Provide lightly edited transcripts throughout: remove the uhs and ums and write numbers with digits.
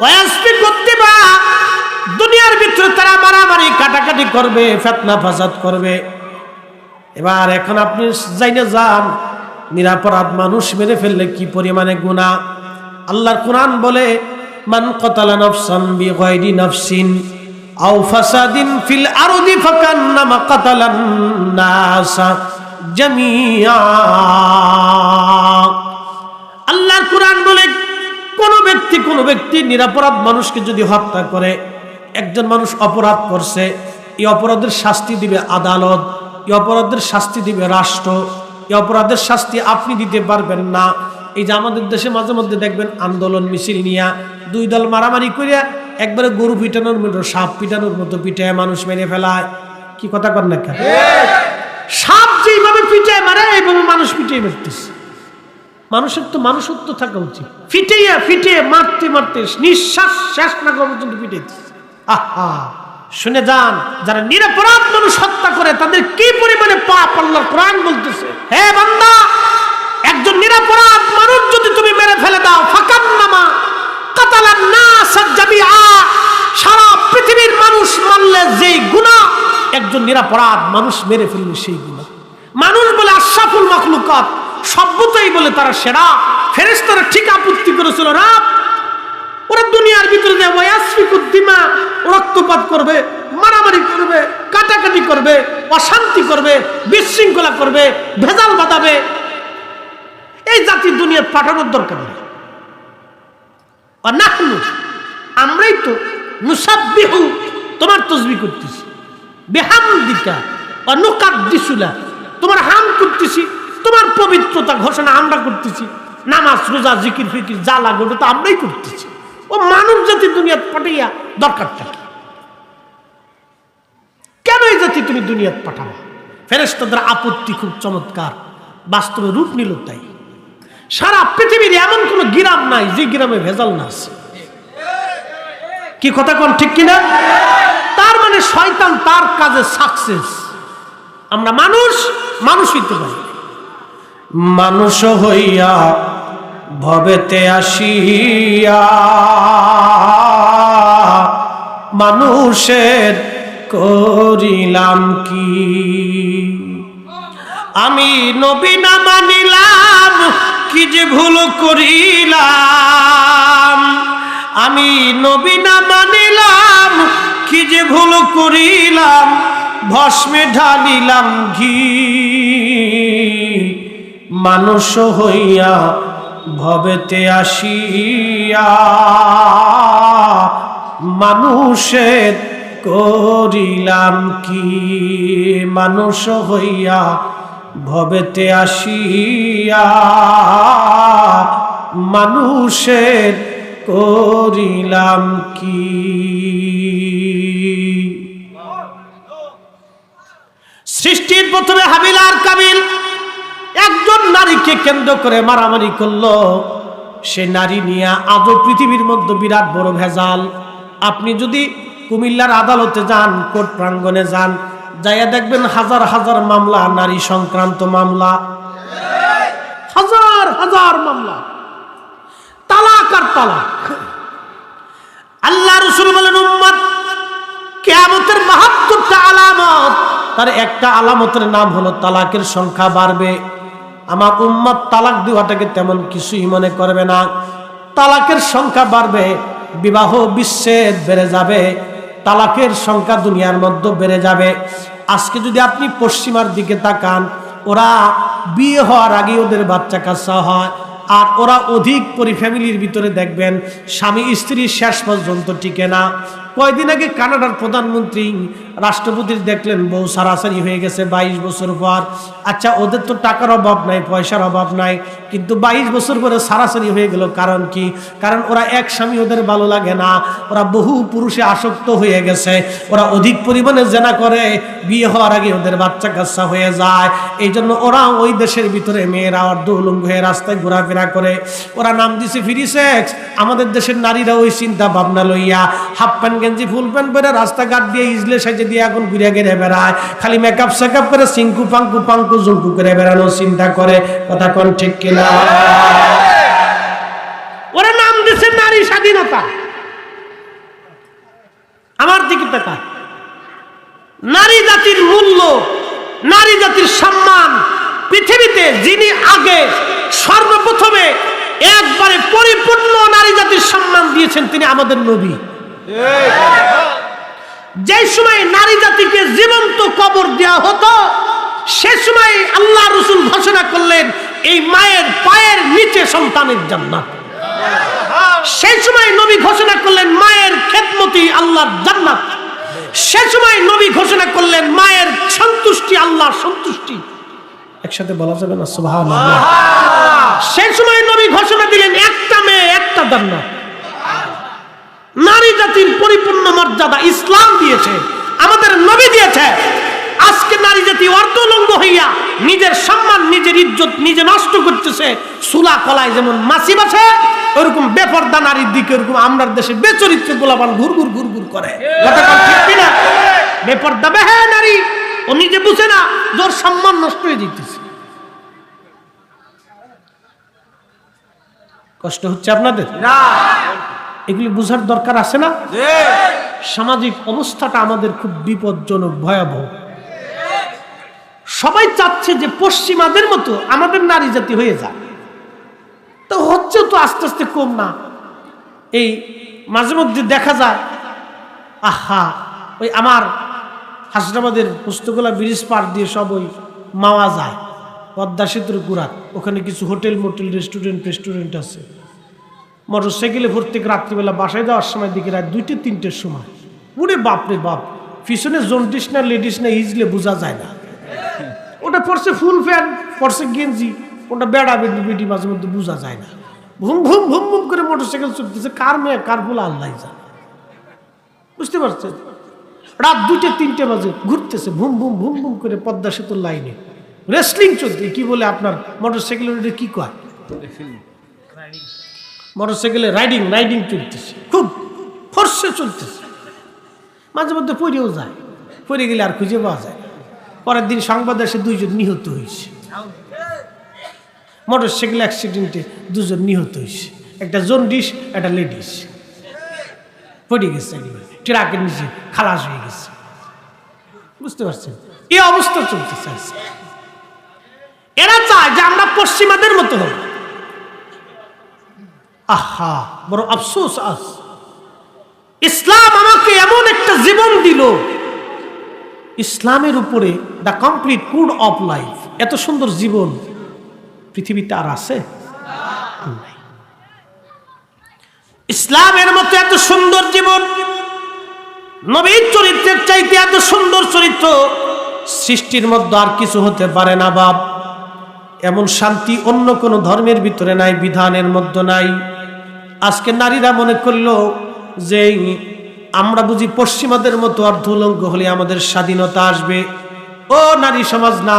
ওয়াসফি করতেবা, দুনিয়ার ভিতরে তারা মারামারি কাটাকাটি করবে, ফিতনা ফাসাদ করবে। এবার এখন আপনি জাইনে যান নিরাপরাধ মানুষ মেরে ফেললে কি পরিমাণে গুনাহ। আল্লাহর কোরআন বলে, মান কাতালা নাফসান বিগাইরি নাফসিন আও ফাসাদিন ফিল আরদি ফাকান্নামা কাতালান নাসা জামিআ। আল্লাহর কোরআন বলে, কোন ব্যক্তি নিরাপরাধ মানুষকে যদি হত্যা করে, একজন মানুষ অপরাধ করছে, এই অপরাধের শাস্তি দিবে আদালত, এই অপরাধের শাস্তি দিবে রাষ্ট্র, এই অপরাধের শাস্তি আপনি দিতে পারবেন না। এই যে আমাদের দেশে মাঝে মধ্যে দেখবেন আন্দোলন মিছিল নিয়া দুই দল মারামারি করিয়া একবারে গরু পিটানোর মতো, সাপ পিটানোর মতো পিটায় মানুষ মেরে ফেলায়। কি কথা কর না কেন? সাপ যেইভাবে পিটায় মারে, এইভাবে মানুষ পিটিয়ে মারতেছে। মানুষের তো মানুষত্ব থাকা উচিত। ফিটে মারতে নিঃশ্বাস শেষ না করা পর্যন্ত পিটাইতেছে। আহা, শুনে যান, যারা নিরপরাধ মানুষ হত্যা করে তাদের কি পরিমাণে পাপ আল্লাহর কোরআন বলতেছে। হে বান্দা, একজন নিরপরাধ মানুষ যদি তুমি মেরে ফেলে দাও, ফাকান্নামা কাতালান নাস জামিআ, সারা পৃথিবীর মানুষ মারলে যেই গুনাহ, একজন নিরপরাধ মানুষ মেরে ফেললে সেই গুনাহ। মানুষ বলে আশরাফুল মাখলুকাত, সভ্যতাই বলে তারা সেরা। ফেরেশতারা ঠিক আপত্তি করেছিল, রাত ওরা দুনিয়ার ভিতরে যে ওয়াসফিকুদ দিমা, রক্তপাত করবে, মারামারি করবে, কাটাকাটি করবে, অশান্তি করবে, বিশৃঙ্খলা করবে, ভেজাল বাঁধাবে, এই জাতির দুনিয়ার পাঠানোর দরকার নেই। নাহনু, আমরাই তো নুসাব্বিহু, তোমার তাসবিহ করতেছি, বিহামদিকা ওয়া নুকাদ্দিসুলা, তোমার হাম করতেছি, তোমার পবিত্রতা ঘোষণা আমরা করতেছি। নামাজ রোজা জিকির ফিকির যা লাগে ওটা তো আমরাই করতেছি। ও মানব জাতি দুনিয়াত পাঠাইয়া দরকারটা কি? কেন এই জাতি তুমি দুনিয়াত পাঠাবা? ফেরেশতাদের আপত্তি খুব চমৎকার, বাস্তবে রূপ নিল তাই। সারা পৃথিবীর এমন কোন গ্রাম নাই যে গ্রামে ভেজাল না আছে। কি কথা কোন ঠিক কিনা? তার মানে শয়তান তার কাজে সাকসেস। আমরা মানুষ হইতে পারি। মানুষ হইয়া ভবেতে আসিয়া মানুষের করিলাম কি? আমি নবী না মানিলাম, কি যে ভুল করিলাম। আমি নবী না মানিলাম, কি যে ভুল করিলাম। ভস্মে ঢালিলাম ঘি, মানুষ হইয়া ভবেতে আসিয়া মানুষের করিলাম কি? মানুষ হইয়া ভবেতে আসিয়া মানুষের করিলাম কি? সৃষ্টির প্রথমে হাবিল আর কাবিল একজন নারীকে কেন্দ্র করে মারামারি করলো। সে নারী নিয়ে আজও পৃথিবীর মধ্যে বিরাট বড় ভেজাল। আপনি যদি কুমিল্লার আদালতে যান, কোর্ট প্রাঙ্গণে যান, যাইয়া দেখবেন হাজার হাজার মামলা, নারী সংক্রান্ত মামলা, হাজার হাজার মামলা, তালাক আর তালাক। আল্লাহ রাসূল বলেন, উম্মত কিয়ামতের ৭২টা আলামত, তার একটা আলামতের নাম হলো তালাকের সংখ্যা বাড়বে। আমার উম্মত তালাক দেওয়াটাকে তেমন কিছুই মনে করবে না। তালাকের সংখ্যা বাড়বে, বিবাহ বিচ্ছেদ বেড়ে যাবে, তালাকের সংখ্যা দুনিয়ার মধ্যে বেড়ে যাবে। আজকে যদি আপনি পশ্চিমার দিকে তাকান, ওরা বিয়ে হওয়ার আগে ওদের বাচ্চা কাচ্চা হয়, আর ওরা অধিক ফ্যামিলির ভিতরে দেখবেন স্বামী স্ত্রী শেষ পর্যন্ত টিকে না। কয়দিন আগে কানাডার প্রধানমন্ত্রী রাষ্ট্রপতির দেখলেন বউ সারাসারি হয়ে গেছে 22 বছর পর। আচ্ছা, ওদের তো টাকার অভাব নাই, পয়সার অভাব নাই, কিন্তু 22 বছর পরে সারাসারি হয়ে গেল। কারণ কি? কারণ ওরা এক স্বামী ওদের ভালো লাগে না, ওরা বহু পুরুষে আসক্ত হয়ে গেছে, ওরা অধিক পরিমাণে জেনা করে, বিয়ে হওয়ার আগে ওদের বাচ্চা কাচ্চা হয়ে যায়। এই জন্য ওরা ওই দেশের ভিতরে মেয়েরা অর্ধউলঙ্গ হয়ে রাস্তায় ঘোরাফেরা করে। ওরা নাম দিছে ফ্রি সেক্স। আমাদের দেশের নারীরা ওই চিন্তা ভাবনা লইয়া হাফ প্যান্ট গেঞ্জি ফুল প্যান্ট পরে রাস্তাঘাট দিয়ে ইজলে সাইজে দিয়ে এখন ঘুরে ঘিরে বেড়ায়, খালি মেকআপ সেকআপ করে সিঙ্কু পাঙ্কু পাঙ্কু জুঙ্কু করে বেড়ানোর চিন্তা করে। কথা কোন ঠিক কিনা? ওরা নাম দিছে নারী স্বাধীনতা। নারী জাতির সম্মান পৃথিবীতে যিনি আগে সর্বপ্রথমে একবারে পরিপূর্ণ নারী জাতির সম্মান দিয়েছেন তিনি আমাদের নবী। যে সময় নারী জাতিকে জীবন্ত কবর দেওয়া হতো সে সময় আল্লাহ রাসূল ঘোষণা করলেন এই মায়ের পায়ের নিচে সন্তানের জান্নাত। সেই সময় নবী ঘোষণা করলেন মায়ের খেদমতি আল্লাহর জান্নাত। সে সময় নবী ঘোষণা করলেন মায়ের সন্তুষ্টি আল্লাহর সন্তুষ্টি। একসাথে বলা যাবে না সুবহানাল্লাহ। সেই সময় নবী ঘোষণা দিলেন একটা মেয়ে একটা জান্নাত। নারী জাতির পরিপূর্ণ মর্যাদা ইসলাম দিয়েছে, আমাদের নবী দিয়েছে। আজকে নারী জাতি অর্ধলঙ্গ হইয়া নিজের সম্মান নিজের ইজ্জত নিজে নষ্ট করতেছে। সুলা কলায় যেমন মাছি বাছে ওরকম বেপরদা নারীর দিকে ওরকম আমরার দেশে বেচরিত্র গোলাপান ঘুরঘুর ঘুরঘুর করে। ঠিক কিনা? বেপরদা বেহে নারী ও নিজে বুঝে না ওর সম্মান নষ্ট হয়ে যেতেছে। কষ্ট হচ্ছে আপনাদের না? এগুলি বুঝার দরকার আছে না? সামাজিক অবস্থাটা আমাদের খুব বিপজ্জনক ভয়াবহ। সবাই চাচ্ছে যে পশ্চিমাদের মতো আমাদের নারী জাতি হয়ে যায়, তো হচ্ছে তো আস্তে আস্তে কম না। এই মাঝে মধ্যে দেখা যায় আহা ওই আমার হাসনাবাদের পুস্তকলা ব্রিজ পার দিয়ে সব ওই মাওয়া যায় পদ্মা সেতুর গুড়াত, ওখানে কিছু হোটেল মোটেল রেস্টুরেন্ট আছে। মোটর সাইকেলে ভর্তি রাত্রিবেলা বাসায় যাওয়ার সময় দিকে রাত 2-3টের সময় পুরে বাপরে বাপ পিছনে জন্ডিস না লেডিস না ইজলে বোঝা যায় না। ওটা পড়ছে ফুল প্যান্ট পড়ছে গেঞ্জি, ওটা বেড়া বেটি মাঝে মধ্যে বোঝা যায় না। ভুম ভুম ভুম ভুম করে মোটর সাইকেল চলতেছে, কার মেয়ে কার ফুল আল্লাহ জানে। বুঝতে পারছেন? রাত 2-3টে বাজে ঘুরতেছে ভুম ভুম ভুম ভুম করে পদ্মা সেতুর লাইনে রেসলিং চলতে। কি বলে আপনার মোটর সাইকেলের কি কয়? মোটর সাইকেলে রাইডিং চলতেছে, খুব ফোর্সে চলতেছে। মাঝে মধ্যে পড়েও যায়, পড়ে গেলে আর খুঁজে পাওয়া যায়। পরের দিন সংবাদ আসে 2 জন নিহত হয়েছে, মোটর সাইকেল অ্যাক্সিডেন্টে 2 জন নিহত হয়েছে। একটা জন্ডিস একটা লেডিস পড়ে গেছে, ট্রাকের নিচে খালাস হয়ে গেছে। বুঝতে পারছেন? এই অবস্থা চলতেছে। এরা চায় যে আমরা পশ্চিমাদের মতো হব। আহা বড় আফসোস। আজ ইসলাম আমাকে এমন একটা জীবন দিল, ইসলামের উপরে the complete code of life. এত সুন্দর জীবন পৃথিবীতে আর আছে? ইসলামের মতো এত সুন্দর জীবন, নবীর চরিত্রের চাইতে এত সুন্দর চরিত্র সৃষ্টির মধ্যে আর কিছু হতে পারে না বাপ। এমন শান্তি অন্য কোনো ধর্মের ভিতরে নাই, বিধানের মধ্যে নাই। আজকে নারীরা মনে করলো যে আমরা বুঝি পশ্চিমাদের মতো অর্ধলঙ্গ হলে আমাদের স্বাধীনতা আসবে। ও নারী সমাজ, না,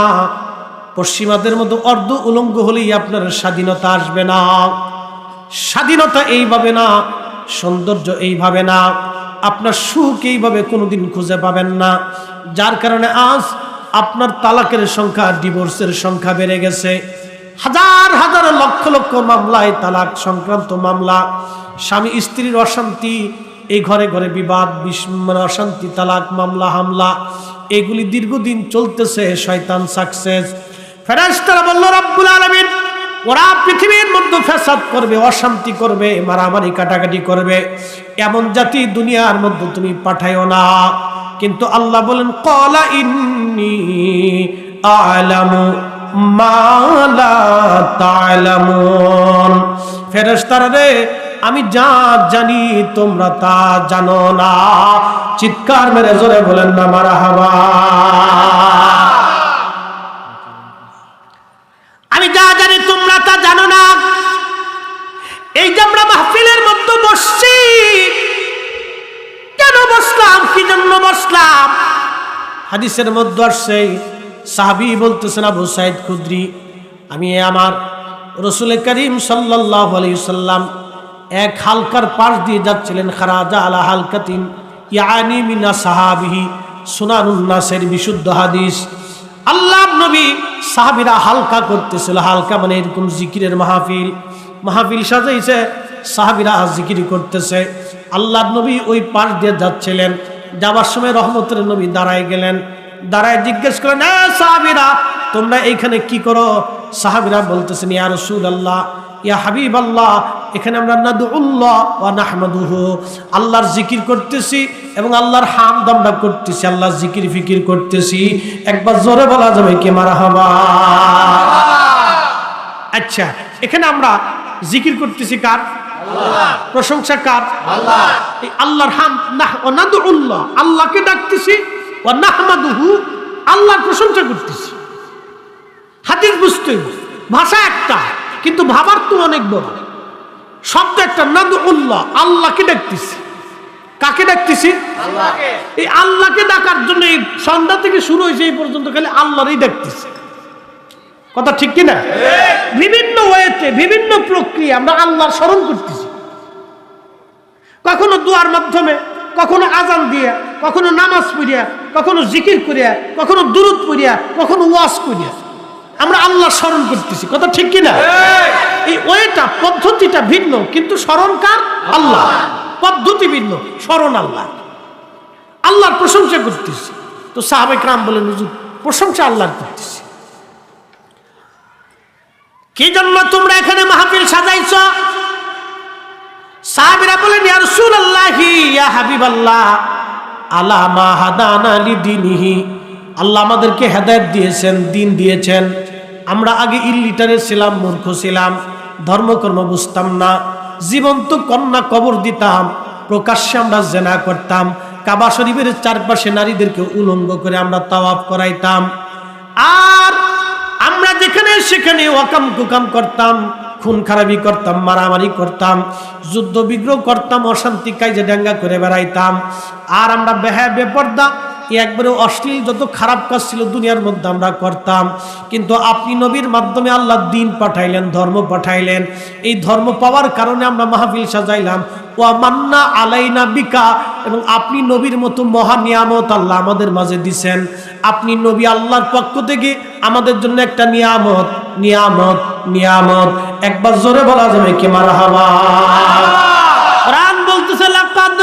পশ্চিমাদের মতো অর্ধ উলঙ্গ হলেই আপনার স্বাধীনতা আসবে না। স্বাধীনতা এইভাবে না, সৌন্দর্য এইভাবে না, আপনার সুখ এইভাবে কোনোদিন খুঁজে পাবেন না। যার কারণে আজ আপনার তালাকের সংখ্যা, ডিভোর্সের সংখ্যা বেড়ে গেছে। হাজার হাজার লক্ষ লক্ষ মামলায় তালাক সংক্রান্ত মামলা, স্বামী স্ত্রীর অশান্তি, এই ঘরে ঘরে বিবাদ, অশান্তি, তালাক মামলা, হামলা, এগুলি দীর্ঘদিন চলতেছে। শয়তান সাকসেস। ফেরেশতারা বলল রব্বুল আলামিন ওরা পৃথিবীর মধ্যে ফ্যাসাদ করবে, অশান্তি করবে, মারামারি কাটাকাটি করবে, এমন জাতি দুনিয়ার মধ্যে তুমি পাঠাইও না। কিন্তু আল্লাহ বলেন ক্বালা ইন্নী আ'লামু মা লা তা'লামুন। ফেরেশতারা রে, আমি যা জানি তোমরা তা জানো না। চিৎকার মেরে জোরে বলেন না মারহাবা। আমি যা জানি তোমরা তা জানো না। এই যে আমরা মাহফিলের মধ্যে বসছি, কেন বসলাম, কি জন্য বসলাম? হাদিসের মধ্যে আসছে, সাহাবী বলতেছেন আবু সাইদ খুদরি, আমি আমার রাসূল করিম সাল্লাল্লাহু আলাইহি ওয়াসাল্লাম এক হালকার পাশ দিয়ে যাচ্ছিলেন। খারাজা আলা হালকাতিন ইয়ানি মিনা সাহাবিহি, সুনানুন নাসের বিশুদ্ধ হাদিস। আল্লাহর নবী সাহাবীরা হালকা করতেছিল। হালকা মানে এরকম জিকিরের মাহফিল সাজাইছে, সাহাবীরা জিকির করতেছে। আল্লাহর নবী ওই পাশ দিয়ে যাচ্ছিলেন। যাবার সময় রহমতের নবী দাঁড়ায় গেলেন। দাঁড়ায় জিজ্ঞেস করেন, সাহাবীরা তোমরা এইখানে কি করো? সাহাবীরা বলতেছেন, ইয়া রাসূলুল্লাহ, ইয়া হাবিবাল্লাহ, এখানে আমরা নাদউল্লাহ ওয়া নাহমাদুহু, আল্লাহর জিকির করতেছি এবং আল্লাহর হামদ আমরা করতেছি, আল্লাহর জিকির ফিকির করতেছি। একবার জোরে বলা যাবে কি মারহাবা? আচ্ছা, এখানে আমরা জিকির করতেছি কার? আল্লাহ। প্রশংসা কার? আল্লাহ। এই আল্লাহর হামদ ওয়া নাদউল্লাহ, আল্লাহকে ডাকতেছি, ওয়া নাহমাদুহু, আল্লাহর প্রশংসা করতেছি। হাদিস বুঝতে ভাষা একটা, কিন্তু ভাবার তো অনেক বড়। শব্দ একটা, নাদউল্লাহ, আল্লাহকে ডাকতেছি। কাকে ডাকতেছি? আল্লাহকে। এই আল্লাহকে ডাকার জন্য এই সন্ধ্যা থেকে শুরু হয়েছে এই পর্যন্ত খালি আল্লাহরই ডাকতেছি। কথা ঠিক কিনা? বিভিন্ন ওয়েতে, বিভিন্ন প্রক্রিয়া আমরা আল্লাহর স্মরণ করতেছি। কখনো দুয়ার মাধ্যমে, কখনো আজান দিয়া, কখনো নামাজ পড়িয়া, কখনো জিকির করিয়া, কখনো দুরূদ পড়িয়া, কখনো ওয়াজ করিয়া আমরা আল্লাহ স্মরণ করতেছি। কথা ঠিক কিনা? এই ওয়েটা, পদ্ধতিটা ভিন্ন, কিন্তু স্মরণ কার? আল্লাহ। পদ্ধতি ভিন্ন, স্মরণ আল্লাহ। আল্লাহর প্রশংসা করতেছি। তো সাহাবায়ে কেরাম বলেন, হুজুর প্রশংসা আল্লাহর করতেছি, কি জন্য তোমরা এখানে মাহফিল সাজাইছ? সাহাবীরা বলেন, ইয়া রাসূলুল্লাহি, ইয়া হাবিবাল্লাহ, আলা মা হাদানা লিদিনিহি, আল্লাহ আমাদেরকে হেদায়েত দিয়েছেন, দিন দিয়েছেন। আমরা আগে ইলিটারেট ছিলাম, মূর্খ ছিলাম, ধর্মকর্ম বুঝতাম না, জীবন্ত কন্যা কবর দিতাম, প্রকাশ্যে আমরা জেনা করতাম, কাবা শরীফের চারপাশে নারীদেরকে উলঙ্গ করে আমরা তাওয়াফ করাইতাম, আর আমরা যেখানে সেখানে ওয়াকাম কুকাম করতাম, খুন খারাপি করতাম, মারামারি করতাম, যুদ্ধ বিগ্রহ করতাম, অশান্তি কাজে ডাঙ্গা করে বেড়াইতাম। আর আমরা বেহায়া বেপর্দা, একবারে অশ্লীল যত খারাপ কাজ ছিল দুনিয়ার মধ্যে আমরা করতাম। কিন্তু আপনি নবীর মাধ্যমে আল্লাহ দিন পাঠাইলেন, ধর্ম পাঠাইলেন। এই ধর্ম পাওয়ার কারণে আমরা মাহফিল সাজাইলাম। ওয়া মান্না আলাইনা বিকা, এবং আপনি নবীর মতো মহা নিয়ামত আল্লাহ আমাদের মাঝে দিছেন। আপনি নবী আল্লাহর পক্ষ থেকে আমাদের জন্য একটা নিয়ামত, নিয়ামত, নিয়ামত। একবার জোরে বলা যাবে কি মারহাবা? কোরআন বলতেছে, লাকাদ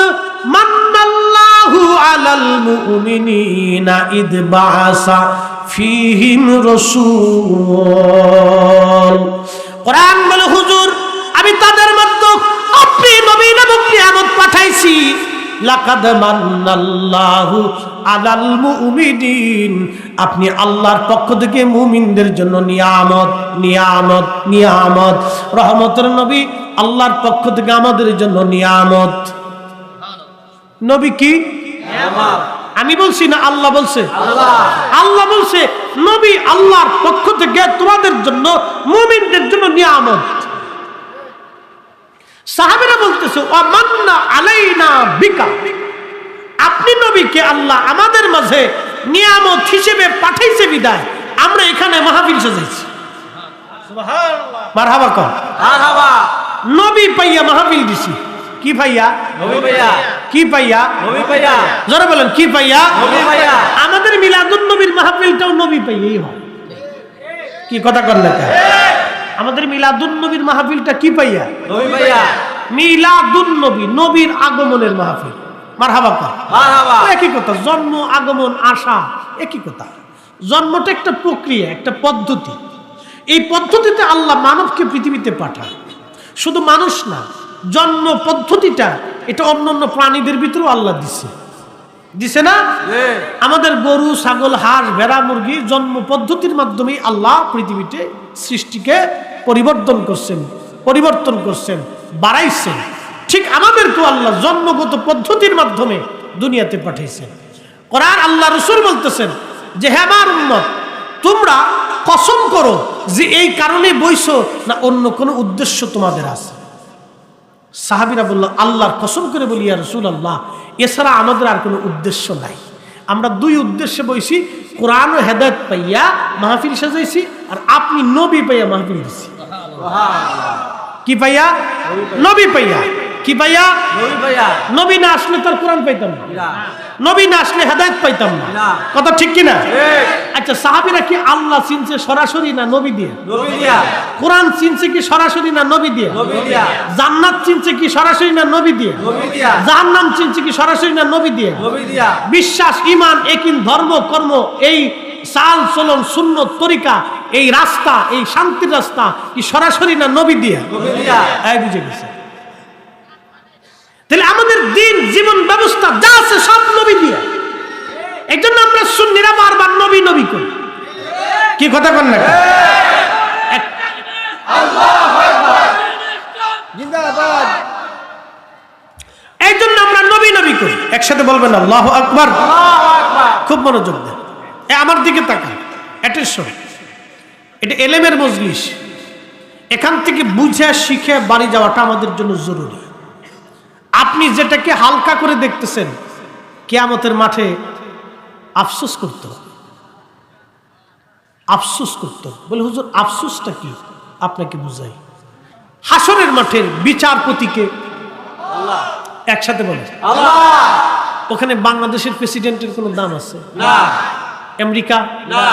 মান্নাল্লাহু আলাল মুমিনিনা ইদ বাআসা ফীহিম রাসূল। কোরআন বলে, হুজুর আমি তাদের মধ্যে আপনি নবী নামক নিয়ামত পাঠাইছি। লাকাদ মান্নাল্লাহু আলাল মুমিনিন, আপনি আল্লাহর পক্ষ থেকে মুমিনদের জন্য নিয়ামত, নিয়ামত, নিয়ামত। রহমতের নবী আল্লাহর পক্ষ থেকে আমাদের জন্য নিয়ামত। নবী কি নিয়ামত? আমি বলছি না, আল্লাহ বলছে। আল্লাহ বলছে নবী আল্লাহর পক্ষ থেকে তোমাদের জন্য, মুমিনদের জন্য নিয়ামত। সাহাবীরা বলতেছে, ওয়া মান্না আলাইনা বিকা, আপনি নবীকে আল্লাহ আমাদের মাঝে নিয়ামত হিসেবে পাঠাইছে বিদায় আমরা এখানে মাহফিল সাজাইছি। সুবহানাল্লাহ, মারহাবা কর, মারহাবা। নবী পাইয়া মাহফিল দিছি। কি পাইয়া? নবী পাইয়া। কি পাইয়া? নবী পাইয়া। যারা বলেন কি পাইয়া? নবী পাইয়া। আমাদের মিলাদুন নবীর মাহফিলটাও নবী পাইয়াই হয়। কি কথা কর না? আমাদের মিলাদুন নবীর মাহফিলটা কি পাইয়া? নবী পাইয়া। মিলাদুন নবী, নবীর আগমনের মাহফিল। মারহাবা কর, মারহাবা। একই কথা, জন্ম, আগমন, আসা একই কথা। জন্মটা একটা প্রক্রিয়া, একটা পদ্ধতি। এই পদ্ধতিতে আল্লাহ মানবকে পৃথিবীতে পাঠায়। শুধু মানুষ না, জন্ম পদ্ধতিটা এটা অন্যান্য প্রাণীদের ভিতরেও আল্লাহ দিছে, দিছে না? আমাদের গরু, ছাগল, হাঁস, ভেড়া, মুরগি জন্ম পদ্ধতির মাধ্যমে আল্লাহ পৃথিবীতে সৃষ্টিকে পরিবর্তন করছেন, বাড়াইছেন। ঠিক আমাদেরকেও আল্লাহ জন্মগত পদ্ধতির মাধ্যমে দুনিয়াতে পাঠাইছেন। কোরআন আল্লাহ রাসূল বলতেছেন যে, হে আমার উম্মত, তোমরা কসম করো যে এই কারণে বইছো না অন্য কোনো উদ্দেশ্য তোমাদের আছে। সাহাবীরা বলল, আল্লাহর কসম করে বলি ইয়া রাসূলুল্লাহ, এছাড়া আমাদের আর কোনো উদ্দেশ্য নাই। আমরা দুই উদ্দেশ্যে বইছি, কোরআন ও হেদায়েত পাইয়া মাহফিল সাজাইছি, আর আপনি নবী পাইয়া মাহফিল দিছি। কি পাইয়া? নবী পাইয়া। কি পাইয়া? নবী না আসলে তার কোরআন পাইতাম না, নবী না আসলে হেদায়েত পাইতাম না। কথা ঠিক কিনা? আচ্ছা, সাহাবীরা কি আল্লাহ চিনছে সরাসরি না নবী দিয়ে? কোরআন চিনছে কি সরাসরি না নবী দিয়ে? জান্নাত চিনছে কি সরাসরি না নবী দিয়ে? জাহান্নাম চিনছে কি সরাসরি না নবী দিয়ে? বিশ্বাস, ঈমান, ইয়াকিন, ধর্ম, কর্ম, এই চাল চলন, সুন্নত, তরিকা, এই রাস্তা, এই শান্তির রাস্তা কি সরাসরি না নবী দিয়ে? এই বুঝে গেছে। তাহলে আমাদের দিন, জীবন ব্যবস্থা যা আছে সব নবী দিয়ে। এই জন্য আমরা সুন্নিরা বারবার নবী নবী করি। কি কথা বল না? এই জন্য আমরা নবী নবী করি। একসাথে বলবেন আল্লাহু আকবার। খুব মনোযোগ দেন, আমার দিকে তাকান, অ্যাটেনশন। এটা এলেমের মজলিস। এখান থেকে বুঝে শিখে বাড়ি যাওয়াটা আমাদের জন্য জরুরি। আপনি যেটাকে হালকা করে দেখতেছেন, কিয়ামতের মাঠে আফসোস করত, আফসোস করত। বলে হুজুর আফসোসটা কি? আপনাকে বুঝাই। হাসরের মাঠের বিচারপতিকে আল্লাহ। একসাথে বলে আল্লাহ। ওখানে বাংলাদেশের প্রেসিডেন্টের কোনো দাম আছে না, আমেরিকা না,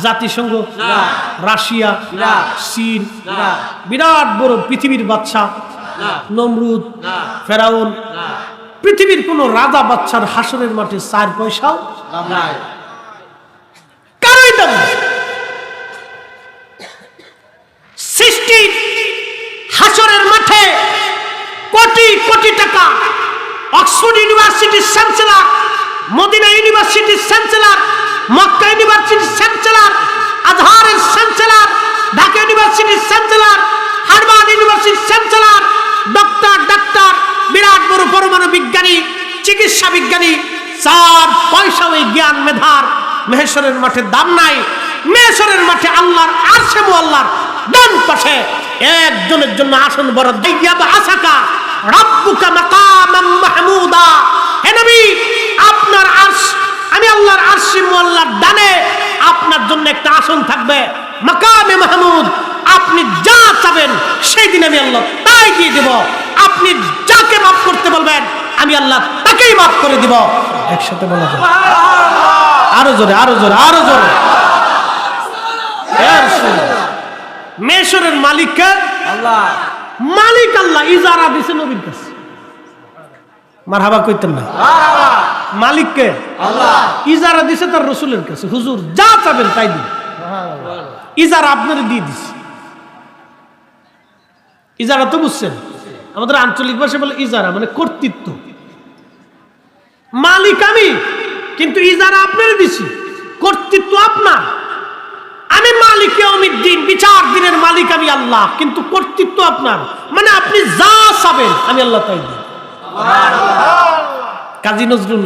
জাতিসংঘ না, রাশিয়া না, চীন না, বিরাট বড় পৃথিবীর বাদশা নমরুদ, ফেরাউন, পৃথিবীর কোন রাজা বাদশার হাসরের মাঠে 4 পয়সাও নাই। কারই দাম নাই। সৃষ্টি হাসরের মাঠে কোটি কোটি টাকা অক্সফোর্ড ইউনিভার্সিটির চ্যান্সেলর, মদিনা ইউনিভার্সিটির চ্যান্সেলর, মক্কা ইউনিভার্সিটির চ্যান্সেলর, আজহারের চ্যান্সেলর, ঢাকা ইউনিভার্সিটির চ্যান্সেলর, হার্ভার্ড ইউনিভার্সিটির চ্যান্সেলর, ডাক্তার, বিরাট বড় পরমাণু বিজ্ঞানী, চিকিৎসা বিজ্ঞানী, 4 পয়সা ওই জ্ঞান মেধার মেহেশরের মাঠে দাম নাই। মেহেশরের মাঠে আল্লাহর আরশে মুআল্লার ডান পাশে একজনের জন্য আসন বরাদ্দ। আসাকা রাব্বুকা মাকামান মাহমুদা। হে নবী, আপনার আরশ, আমি আল্লাহর আরশে মুআল্লার ডানে আপনার জন্য একটা আসন থাকবে, মাকামে মাহমুদ। আপনি যা চাবেন সেই দিন আমি আল্লাহ তাই দিয়ে দেব। আপনি যাকে মাফ করতে বলবেন আমি আল্লাহ তাকেই মাফ করে দিব। একসাথে বলা যায় আরো জোরে, আরো জোরে, আরো জোরে। মেহেশরের মালিক কে? আল্লাহ। মালিক আল্লাহ। ইজারা দিছে নবীর কাছে। মারহাবা কইতেন না? মালিক কে? আল্লাহ। ইজারা দিছে তার রাসূলের কাছে, হুজুর যা চাবেন তাই দিন। ইজারা আপনারে দিয়ে দিছে। ইজারা তো বুঝছেন, আমাদের আঞ্চলিক ভাষায় বলে ইজারা মানে কর্তৃত্ব। মালিক আমি, কিন্তু ইজারা আপনারে দিছি, কর্তৃত্ব আপনার। আমি মালিক ইয়াউমিদ্দিন, বিচার দিনের মালিক আমি আল্লাহ, কিন্তু কর্তৃত্ব আপনার। মানে আপনি যা চাবেন আমি আল্লাহ তাই দিই। কাজী নজরুল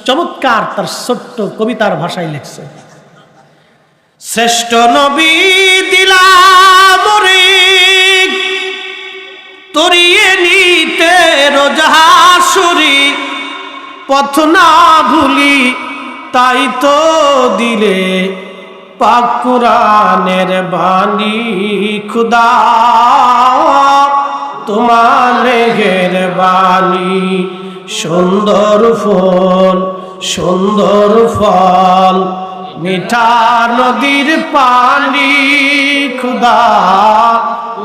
চমৎকার তার ছোট্ট কবিতার ভাষায় লিখছে, শ্রেষ্ঠ নবী দিলাম রে তরিয়ে নিতে রোজ হাসুরি, পথ না ভুলি তাই তো দিলে পাক কুরআনের বাণী। খুদা তোমার মেঘের বাণী, সুন্দর ফুল সুন্দর ফল, মিঠা নদীর পানি। খুদা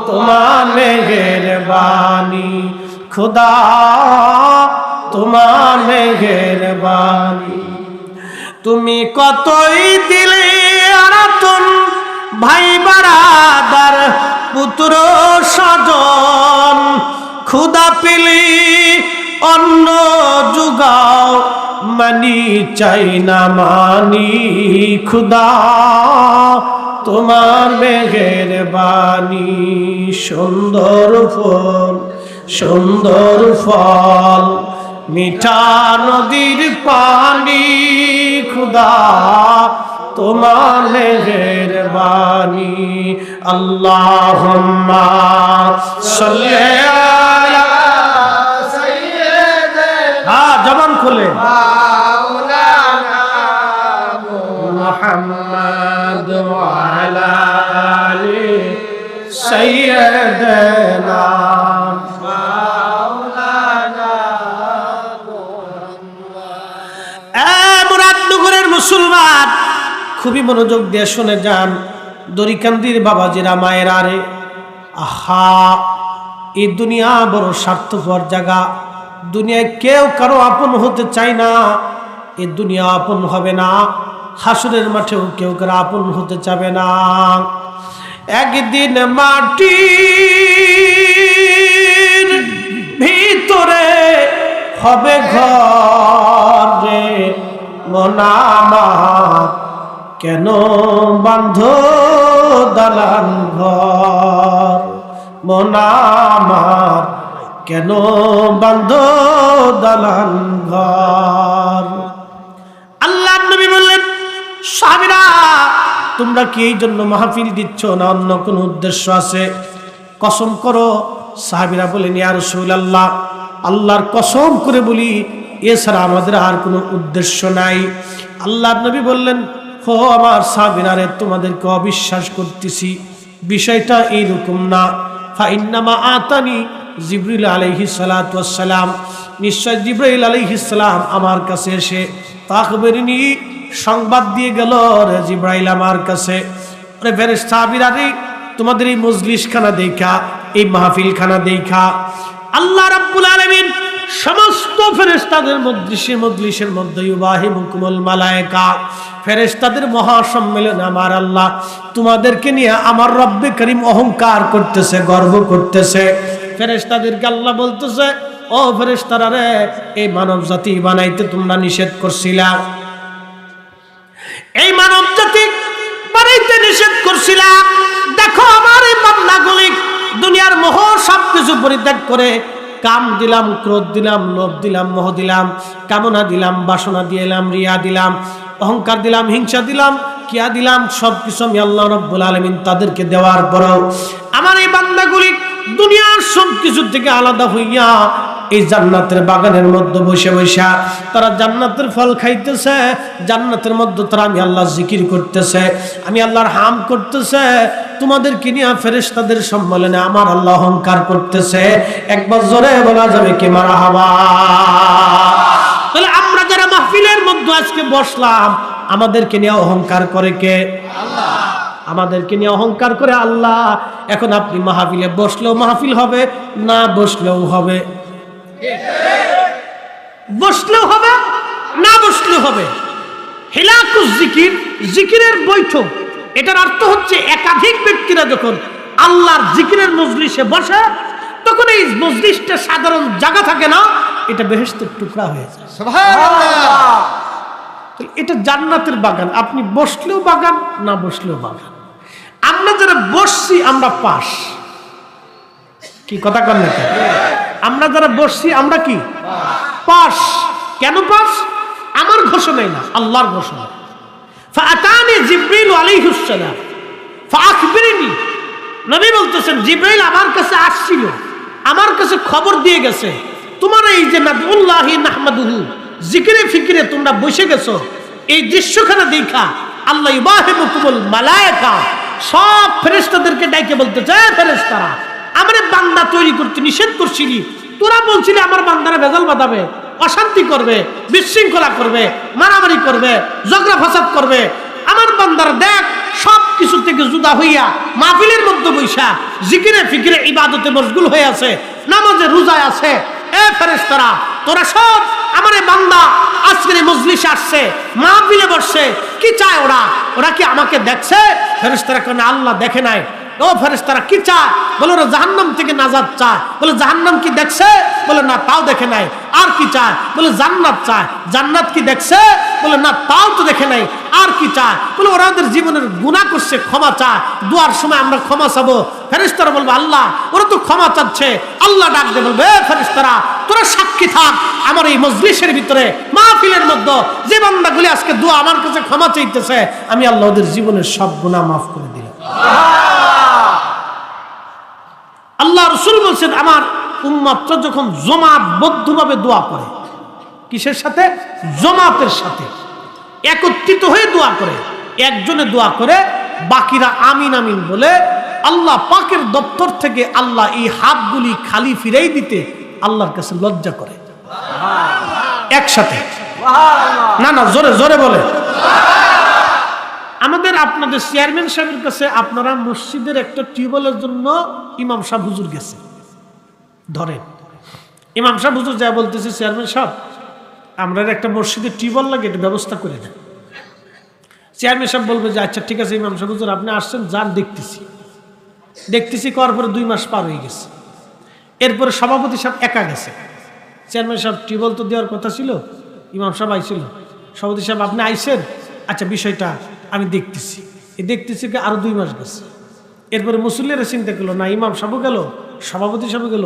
তোমার মেঘের বাণী, খুদা তোমার মেঘের বাণী। তুমি কতই দিলে আরাতন, ভাই বারাদার পুত্র স্বজন, খুদা পেলি অন্ন জুগাও, মানি চাই না মানি। খুদা তোমার মেঘের বাণী, সুন্দর ফুল সুন্দর ফল, মিঠা নদীর পানি। খুদা তোমার মেঘের বাণী। আল্লাহুম্মা সাল্লি আলা সাইয়্যিদিনা, হ্যাঁ জবান খুলে, মাওলানা মুহাম্মদ ওয়া আলা আলি সাইয়্যিদিনা মাওলানা খুবই মনোযোগ দিয়ে শুনে যান দরিকান্দির বাবাজিরা মায়েরা রে, আহা এই দুনিয়া বড় স্বার্থপর জায়গা। দুনিয়ায় কেউ কারো আপন হতে চায় না, এই দুনিয়া আপন হবে না, হাসরের মাঠেও কেউ কারো আপন হতে চাবে না। একদিন মাটির ভিতরে হবে ঘর রে, মন আমার কেন বান্ধ দালান ঘর, মন আমার কেন বান্ধ দালান ঘর। আল্লাহর নবী বললেন, সাহাবীরা তোমরা কি এই জন্য মাহফিল দিচ্ছ না অন্য কোনো উদ্দেশ্য আছে? কসম করো। সাহাবীরা বলেন, ইয়া রাসূলুল্লাহ, আল্লাহর কসম করে বলি এছাড়া আমাদের আর কোনো উদ্দেশ্য নাই। আল্লাহর নবী বললেন, হো আমার সাহাবীরা রে, তোমাদেরকে অবিশ্বাস করতেছি, বিষয়টা এইরকম না। ফাইন্নামা আতানি জিবরিল আলাইহিস সালাতু ওয়াস সালাম, নিশ্চয় জিবরাইল আলাইহিস সালাম আমার কাছে এসে তাখবিরনি সংবাদ দিয়ে গেল রে জিবরাইল আমার কাছে। আরে ফেরেশতা সাহাবীরা রে, তোমাদের এই মজলিসখানা দেখা, এই মাহফিলখানা দেখা আল্লাহ রাব্বুল আলামিন সমস্ত ফেরেশতাদের মজলিসের মধ্যে ইউবাহিমুকুমুল মালায়েকা, ফেরেশতাদের মহাসম্মেলন আমার আল্লাহ তোমাদেরকে নিয়ে আমার রব্বে করিম অহংকার করতেছে, গর্ব করতেছে। ফেরেশতাদেরকে আল্লাহ বলতেছে, ও ফেরেশতারা রে, এই মানব জাতি বানাইতে তোমরা নিষেধ করছিলা, এই মানব জাতি বানাইতে নিষেধ করছিলা। দেখো আমার এই বান্দাগুলি দুনিয়ার মোহ সবকিছু পরিত্যাগ করে কাম দিলাম, ক্রোধ দিলাম, লোভ দিলাম, মোহ দিলাম, কামনা দিলাম, বাসনা দিলাম, রিয়া দিলাম, অহংকার দিলাম, হিংসা দিলাম, কিয়া দিলাম, সবকিছু আমি আল্লাহ রাব্বুল আলামিন তাদেরকে দেওয়ার পরেও আমার এই বান্দাগুলি দুনিয়ার সব কিছু থেকে আলাদা হইয়া এই জান্নাতের বাগানের মধ্যে বসে বসে তারা জান্নাতের ফল খাইতেছে, জান্নাতের মধ্যে তারা আমি আল্লাহ জিকির করতেছে, আমি আল্লাহর হাম করতেছে। তোমাদেরকে নিয়ে ফেরেশতাদের সম্মেলনে আমার আল্লাহ অহংকার করতেছে। একবার জোরে বলা যাবে কি মারহাবা? তাহলে আমরা যারা মাহফিলের মধ্যে আজকে বসলাম, আমাদেরকে নিয়ে অহংকার করে কে? আল্লাহ। আমাদেরকে নিয়ে অহংকার করে আল্লাহ। এখন আপনি মাহফিলে বসলেও মাহফিল হবে, না বসলেও হবে, বসলেও হবে, না বসলেও হবে। হিলাকুজ জিকির, জিকিরের বৈঠক, এটার অর্থ হচ্ছে একাধিক ব্যক্তিরা যখন আল্লাহর জিকিরের মজলিসে বসে তখন এই মজলিসটা সাধারণ জায়গা থাকে না, এটা বেহেশতের টুকরা হয়ে যায়। সুবহানাল্লাহ। এটা জান্নাতের বাগান, আপনি বসলেও বাগান, না বসলেও বাগান। আমরা যারা বসছি আমরা পাস, কি কথা কন না? আমরা যারা বসছি আমরা কি পাস? কেন পাস? আমার ঘোষণাই না, আল্লাহর ঘোষণা। ফাআতানি জিবরিল আলাইহিস সালাম ফাআখবিরনি, নবী বলতেছেন জিবরাইল আমার কাছে আসছিল, আমার কাছে খবর দিয়ে গেছে তোমার এই যে নাদউল্লাহি নাহমাদুহু জিকিরে ফিকিরে তোমরা বসে গেছো, এই দৃশ্যখানা দেখা আল্লাহ ইউবাহিমুকুমুল মালায়েকা, সব ফেরেশতাদেরকে ডাইকে বলতেছে, ফেরেশতারা আমার বান্দা তৈরি করতে নিষেধ করছিলি, তোরা বলছিলি আমার বান্দারা ভেজাল বাঁধাবে, অশান্তি করবে, বিশৃঙ্খলা করবে, মারামারি করবে, ঝগড়া ফাসাদ করবে। আমার বান্দারা দেখ সব কিছু থেকে জুদা হইয়া মাহফিলের মধ্যে বৈশা জিকিরে ফিকিরে ইবাদতে মশগুল হয়ে আছে, নামাজে রোজায় আছে। এ ফেরেশতারা তোরা সব আমার এই বান্দা আজকের এই মজলিসে আসছে, মাহফিলে বসছে, কি চায় ওরা? ওরা কি আমাকে দেখছে? ফেরেশতারা কেন আল্লাহ দেখে নাই। ও ফেরেশতারা কি চায়? বলে ওরা জাহান্নাম থেকে নাজাত চায়। বলে জাহান্নাম কি দেখছে? বলে না, তাও দেখে নাই। আর কি চায়? বলে জান্নাত চায়। জান্নাত কি দেখছে? বলে না, তাও তো দেখে নাই। আর কি চায়? বলে ওরা ওদের জীবনের গুনাহ করছে, ক্ষমা চায়, দুয়ার সময় আমরা ক্ষমা চাবো। ফেরেশতারা বলবে আল্লাহ ওরা তো ক্ষমা চাচ্ছে। আল্লাহ ডাক দিয়ে বলবে, ফেরেশতারা তোরা সাক্ষী থাক, আমার এই মজলিসের ভিতরে মাহফিলের মধ্যে যে বান্দাগুলি আজকে দোয়া আমার কাছে ক্ষমা চাইতেছে, আমি আল্লাহ ওদের জীবনের সব গুনাহ মাফ করে দিলাম। আল্লাহ রাসূল বলছেন আমার উম্মতরা যখন জমাতবদ্ধভাবে দোয়া করে, কিসের সাথে? জমাতের সাথে একত্রিত হয়ে দোয়া করে, একজনে দোয়া করে, বাকিরা আমিন আমিন বলে আল্লাহ পাকের দপ্তর থেকে আল্লাহ এই হাতগুলি খালি ফিরাই দিতে আল্লাহর কাছে লজ্জা করে। একসাথে না, না, জোরে জোরে বলে। আমাদের আপনাদের চেয়ারম্যান সাহেবের কাছে আপনারা মসজিদের একটা টিউবওয়েলের জন্য ইমাম সাহেব হুজুর গেছে ধরেন, ইমাম সাহেব হুজুর যা বলতেছে চেয়ারম্যান সাহেব আমরা একটা মসজিদের টিউবওয়েল লাগে এটা ব্যবস্থা করে দেন। চেয়ারম্যান সাহেব বলবে যে আচ্ছা ঠিক আছে ইমাম সাহেব হুজুর আপনি আসছেন যান, দেখতেছি করার পরে 2 মাস পার হয়ে গেছে। এরপরে সভাপতি সাহেব একা গেছে, চেয়ারম্যান সাহেব টিউবওয়েল তো দেওয়ার কথা ছিল, ইমাম সাহেব আইছিল, সভাপতি সাহেব আপনি আইছেন, আচ্ছা বিষয়টা আমি দেখতেছি কি আরো 2 মাস গেছে। এরপরে মুসল্লিরা চিন্তা করলো না ইমাম সাহেব গেল, সভাপতি সাহেব গেল,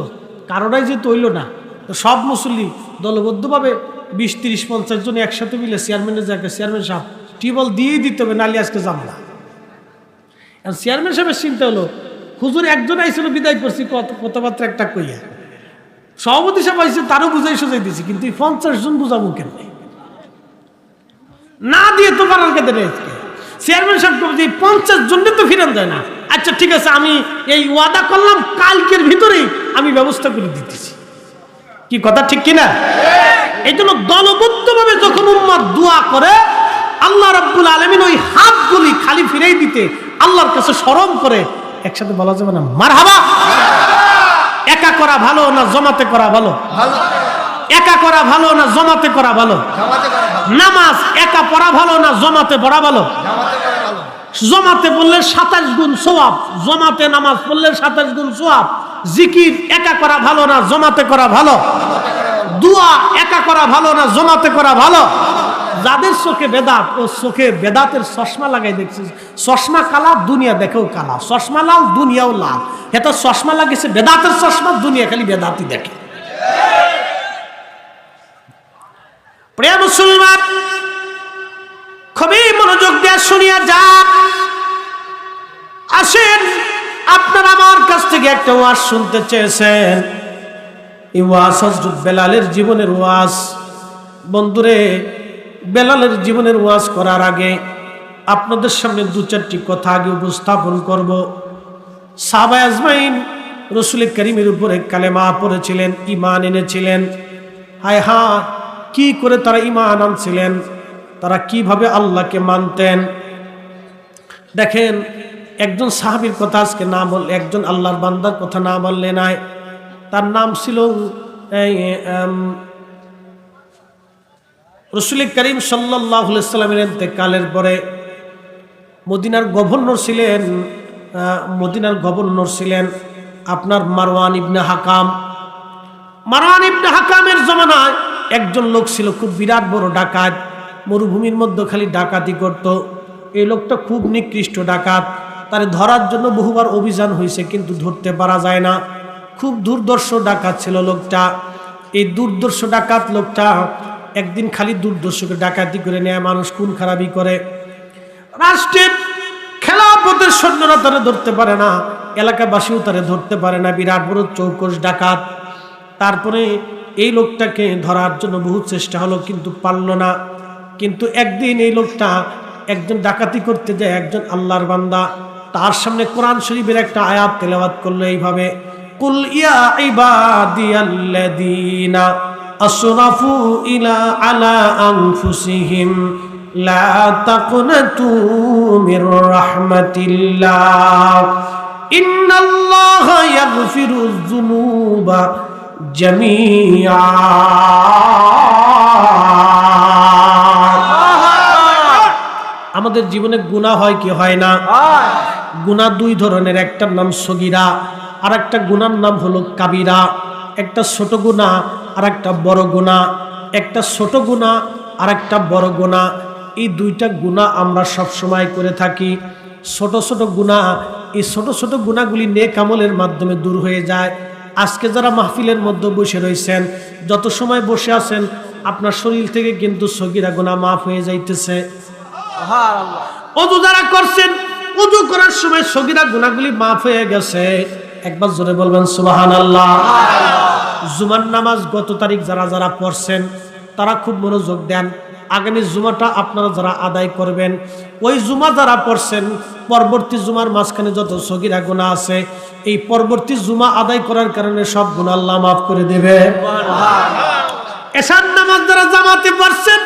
কারোটাই যেহেতু হইল না, তো সব মুসল্লি দলবদ্ধভাবে 20, 30, 50 জন একসাথে মিলে চেয়ারম্যানের জায়গায় চেয়ারম্যান সাহেব টিউবওয়েল দিয়েই দিতে হবে, নালি আজকে যাবো না। চেয়ারম্যান সাহেবের চিন্তা হলো হুজুর একজন আইছিল বিদায় করছি কথাবার্তা একটা কইয়া, সভাপতি সাহেব আইসে তারও বুঝাই সোজাই দিয়েছি, কিন্তু 50 জন বুঝাবো কেন না দিয়ে তো পারার কেটে রয়েছে। চেয়ারম্যান সাহেব 50 জনকে তো ফিরান যায় না, আচ্ছা ঠিক আছে আমি এই ওয়াদা করলাম কালকের ভিতরেই আমি ব্যবস্থা করে দিতেছি। কি কথা ঠিক কিনা? এই জন্য দলবদ্ধভাবে যখন উম্মাত দোয়া করে আল্লাহ রাব্বুল আলামিন ওই হাতগুলি খালি ফিরেই দিতে আল্লাহর কাছে শরম করে। একসাথে বলা যাবে না মারহাবা? একা করা ভালো না জমাতে করা ভালো? একা করা ভালো না জমাতে করা ভালো? নামাজ একা পড়া ভালো না জমাতে পড়া ভালো? জমাতে পড়লে 27 গুণ সওয়াব, জমাতে নামাজ পড়লে 27 গুণ সওয়াব। জিকির একা করা ভালো না জমাতে করা ভালো? দোয়া একা করা ভালো না জমাতে করা ভালো? যাদের চোখে বেদাত ও চোখে বেদাতের চশমা লাগাই দেখছিস, চশমা কালা দুনিয়া দেখেও কালা, চশমা লাল দুনিয়াও লাল। এটা চশমা লাগিয়েছে বেদাতের চশমা, দুনিয়া খালি বেদাতই দেখে। প্রিয় মুসলমান খুবই মনোযোগ দিয়ে শুনিয়া যান। আসেন আপনারা আমার কাছ থেকে একটা ওয়াজ শুনতে চেয়েছেন, এই ওয়াজ হযরত বেলালের জীবনের ওয়াজ। বন্ধুরে বেলালের জীবনের ওয়াজ করার আগে আপনাদের সামনে 2-4টি কথা আগে উপস্থাপন করব। সাহাবা আজমাইন রাসূল করিমের উপরে কালেমা পড়েছিলেন, ঈমান এনেছিলেন। হায় হায় কি করে তারা ঈমান আনছিলেন, তারা কিভাবে আল্লাহকে মানতেন। দেখেন একজন সাহাবীর কথা আজকে না বললে, একজন আল্লাহর বান্দার কথা না বললে নাই। তার নাম ছিল রাসূল করিম সাল্লাল্লাহু আলাইহি সাল্লামের ইন্তেকালের পরে মদিনার গভর্নর ছিলেন আপনার মারওয়ান ইবনে হাকাম। মারওয়ান ইবনে হাকামের জমানায় একজন লোক ছিল খুব বিরাট বড় ডাকাত, মরুভূমির মধ্যে খালি ডাকাতি করত। এই লোকটা খুব নিকৃষ্ট ডাকাত, তারে ধরার জন্য বহুবার অভিযান হয়েছে কিন্তু ধরতে পারা যায় না। খুব দুর্দর্শ ডাকাত ছিল লোকটা। এই দুর্দর্শ ডাকাত লোকটা একদিন খালি দুর্দর্শকে ডাকাতি করে নেয়, মানুষ খুন খারাপি করে। রাষ্ট্রের খেলাফতের সৈন্যরা তারে ধরতে পারে না, এলাকাবাসীও তারে ধরতে পারে না, বিরাট বড় চৌকস ডাকাত। তারপরে এই লোকটাকে ধরার জন্য বহু চেষ্টা হলো কিন্তু পারল না। কিন্তু একদিন এই লোকটা একজন ডাকাতি করতে যায়, একজন আল্লাহর বান্দা তার সামনে কোরআন শরীফের একটা আয়াত তেলাওয়াত করলো এইভাবে, কুল ইয়া ইবাদিয়াল্লাযীনা আসরাফু আলা আনফুসিহিম লা তাকনাতু মির রাহমাতিল্লাহ ইন্নাল্লাহা ইয়াগফিরুয যুনুবা জামিআ। আমাদের জীবনে গুনাহ হয় কি হয় না? গুনাহ 2 ধরনের, একটার নাম সগীরা আর একটা গুনার নাম হলো কাবিরা। একটা ছোট গুনাহ আর একটা বড় গুনাহ। একটা ছোট গুনাহ আর একটা বড় গুনাহ, এই 2টা গুনাহ আমরা সব সময় করে থাকি। ছোট ছোট গুনাহ, এই ছোট ছোট গুনাহগুলি নেক আমলের মাধ্যমে দূর হয়ে যায়। আজকে যারা মাহফিলের মধ্যে বসে রয়েছেন, যত সময় বসে আছেন আপনার শরীর থেকে কিন্তু সগীরা গুনাহ মাফ হয়ে যাইতেছে। ওযু যারা করছেন, ওযু করার সময় সগীরা গুনাহগুলি মাফ হয়ে গেছে। একবার জোরে বলবেন সুবহানাল্লাহ। জুমার নামাজ গত তারিখ যারা যারা পড়ছেন তারা খুব মনোযোগ দেন। আগামী জুমাটা আপনারা যারা আদায় করবেন, ওই জুমা যারা পড়ছেন পরবর্তী জুমার মাঝখানে যত সগীরা গুনাহ আছে, এই পরবর্তী জুমা আদায় করার কারণে সব গুনাহ আল্লাহ মাফ করে দেবে। এশার নামাজ যারা জামাতে পড়ছেন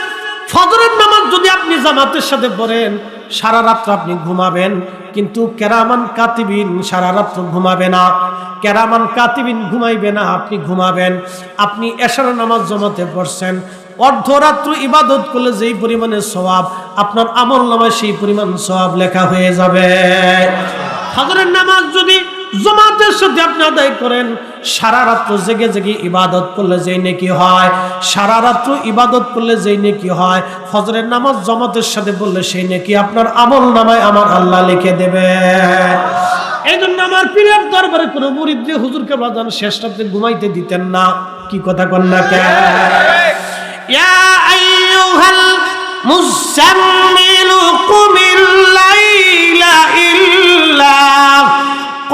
ফজরের নামাজ যদি আপনি জামাতের সাথে পড়েন সারা রাত আপনি ঘুমাবেন, কিন্তু কেরামান কাতিবিন সারা রাত ঘুমাবে না। কেরামান কাতিবিন ঘুমাইবে না, আপনি ঘুমাবেন। আপনি এশার নামাজ জামাতে পড়ছেন, অর্ধরাত্র ইবাদত করলে যেই পরিমাণে সওয়াব, আপনার আমল নামায় সেই পরিমাণ সওয়াব লেখা হয়ে যাবে। ফজরের নামাজ যদি জামাতের সাথে আপনি আদায় করেন, সারা রাত্র জেগে জেগে ইবাদত করলে যেই নেকি হয়, সারা রাত্র ইবাদত করলে যেই নেকি হয়, ফজরের নামাজ জামাতের সাথে পড়লে সেই নেকি আপনার আমল নামায় আমার আল্লাহ লিখে দেবে। এই জন্য আমার পীরের দরবারে কোনো মুরিদ দিয়ে হুজুরকে বাজান শেষ রাতে ঘুমাইতে দিতেন না। কি কথা কন না কে? ইয়া আইয়ুহাল মুযাম্মিলু কুমিল লাইলা ইল্লা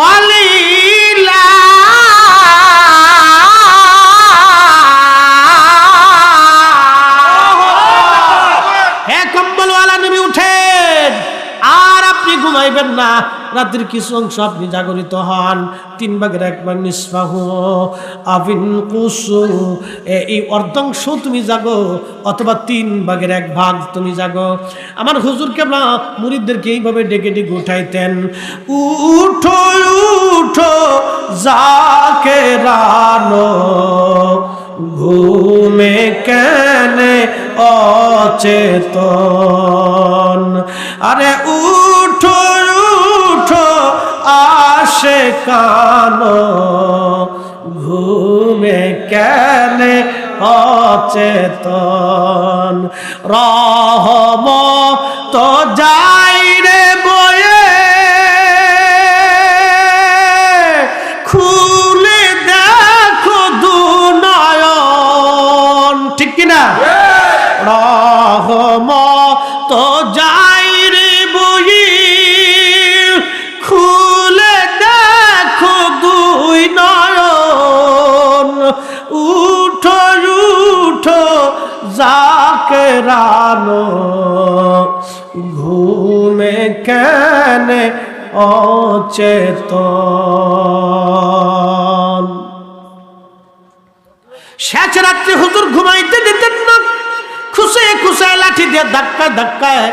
قليلا হে কম্বলওয়ালা নবী উঠেন, আর আপনি ঘুমাইবেন না। রাতের কিছু অংশ আপনি জাগরিত হন, 3 ভাগের 1 ভাগ নিসফাহু আবিন কুসু, এই অর্ধাংশ তুমি জাগো, অথবা 3 ভাগের 1 ভাগ তুমি জাগো। আমার হুজুর কেবলা মুরিদদেরকে এইভাবে ডেকে ডেকে উঠাইতেন, উঠো উঠো জাকেরানো, ঘুমে কেনে অচেতন, আরে উঠো উঠো আশিকানো, ঘুমে কেনে অচেতন, রহমত যাই রে বয়ে, খুলে দেখো দুনয়ন, ঠিক কিনা? রহমত যাই রে বয়ে, খুলে দেখো দুই নয়ন, উঠো উঠো জাকেরানো, ঘুমে কেনে অচেতন। শেষ রাত্রে হুজুর ঘুমাইতে দিতেন না, খুশে খুশে লাঠি দিয়ে ধাক্কায় ধাক্কায়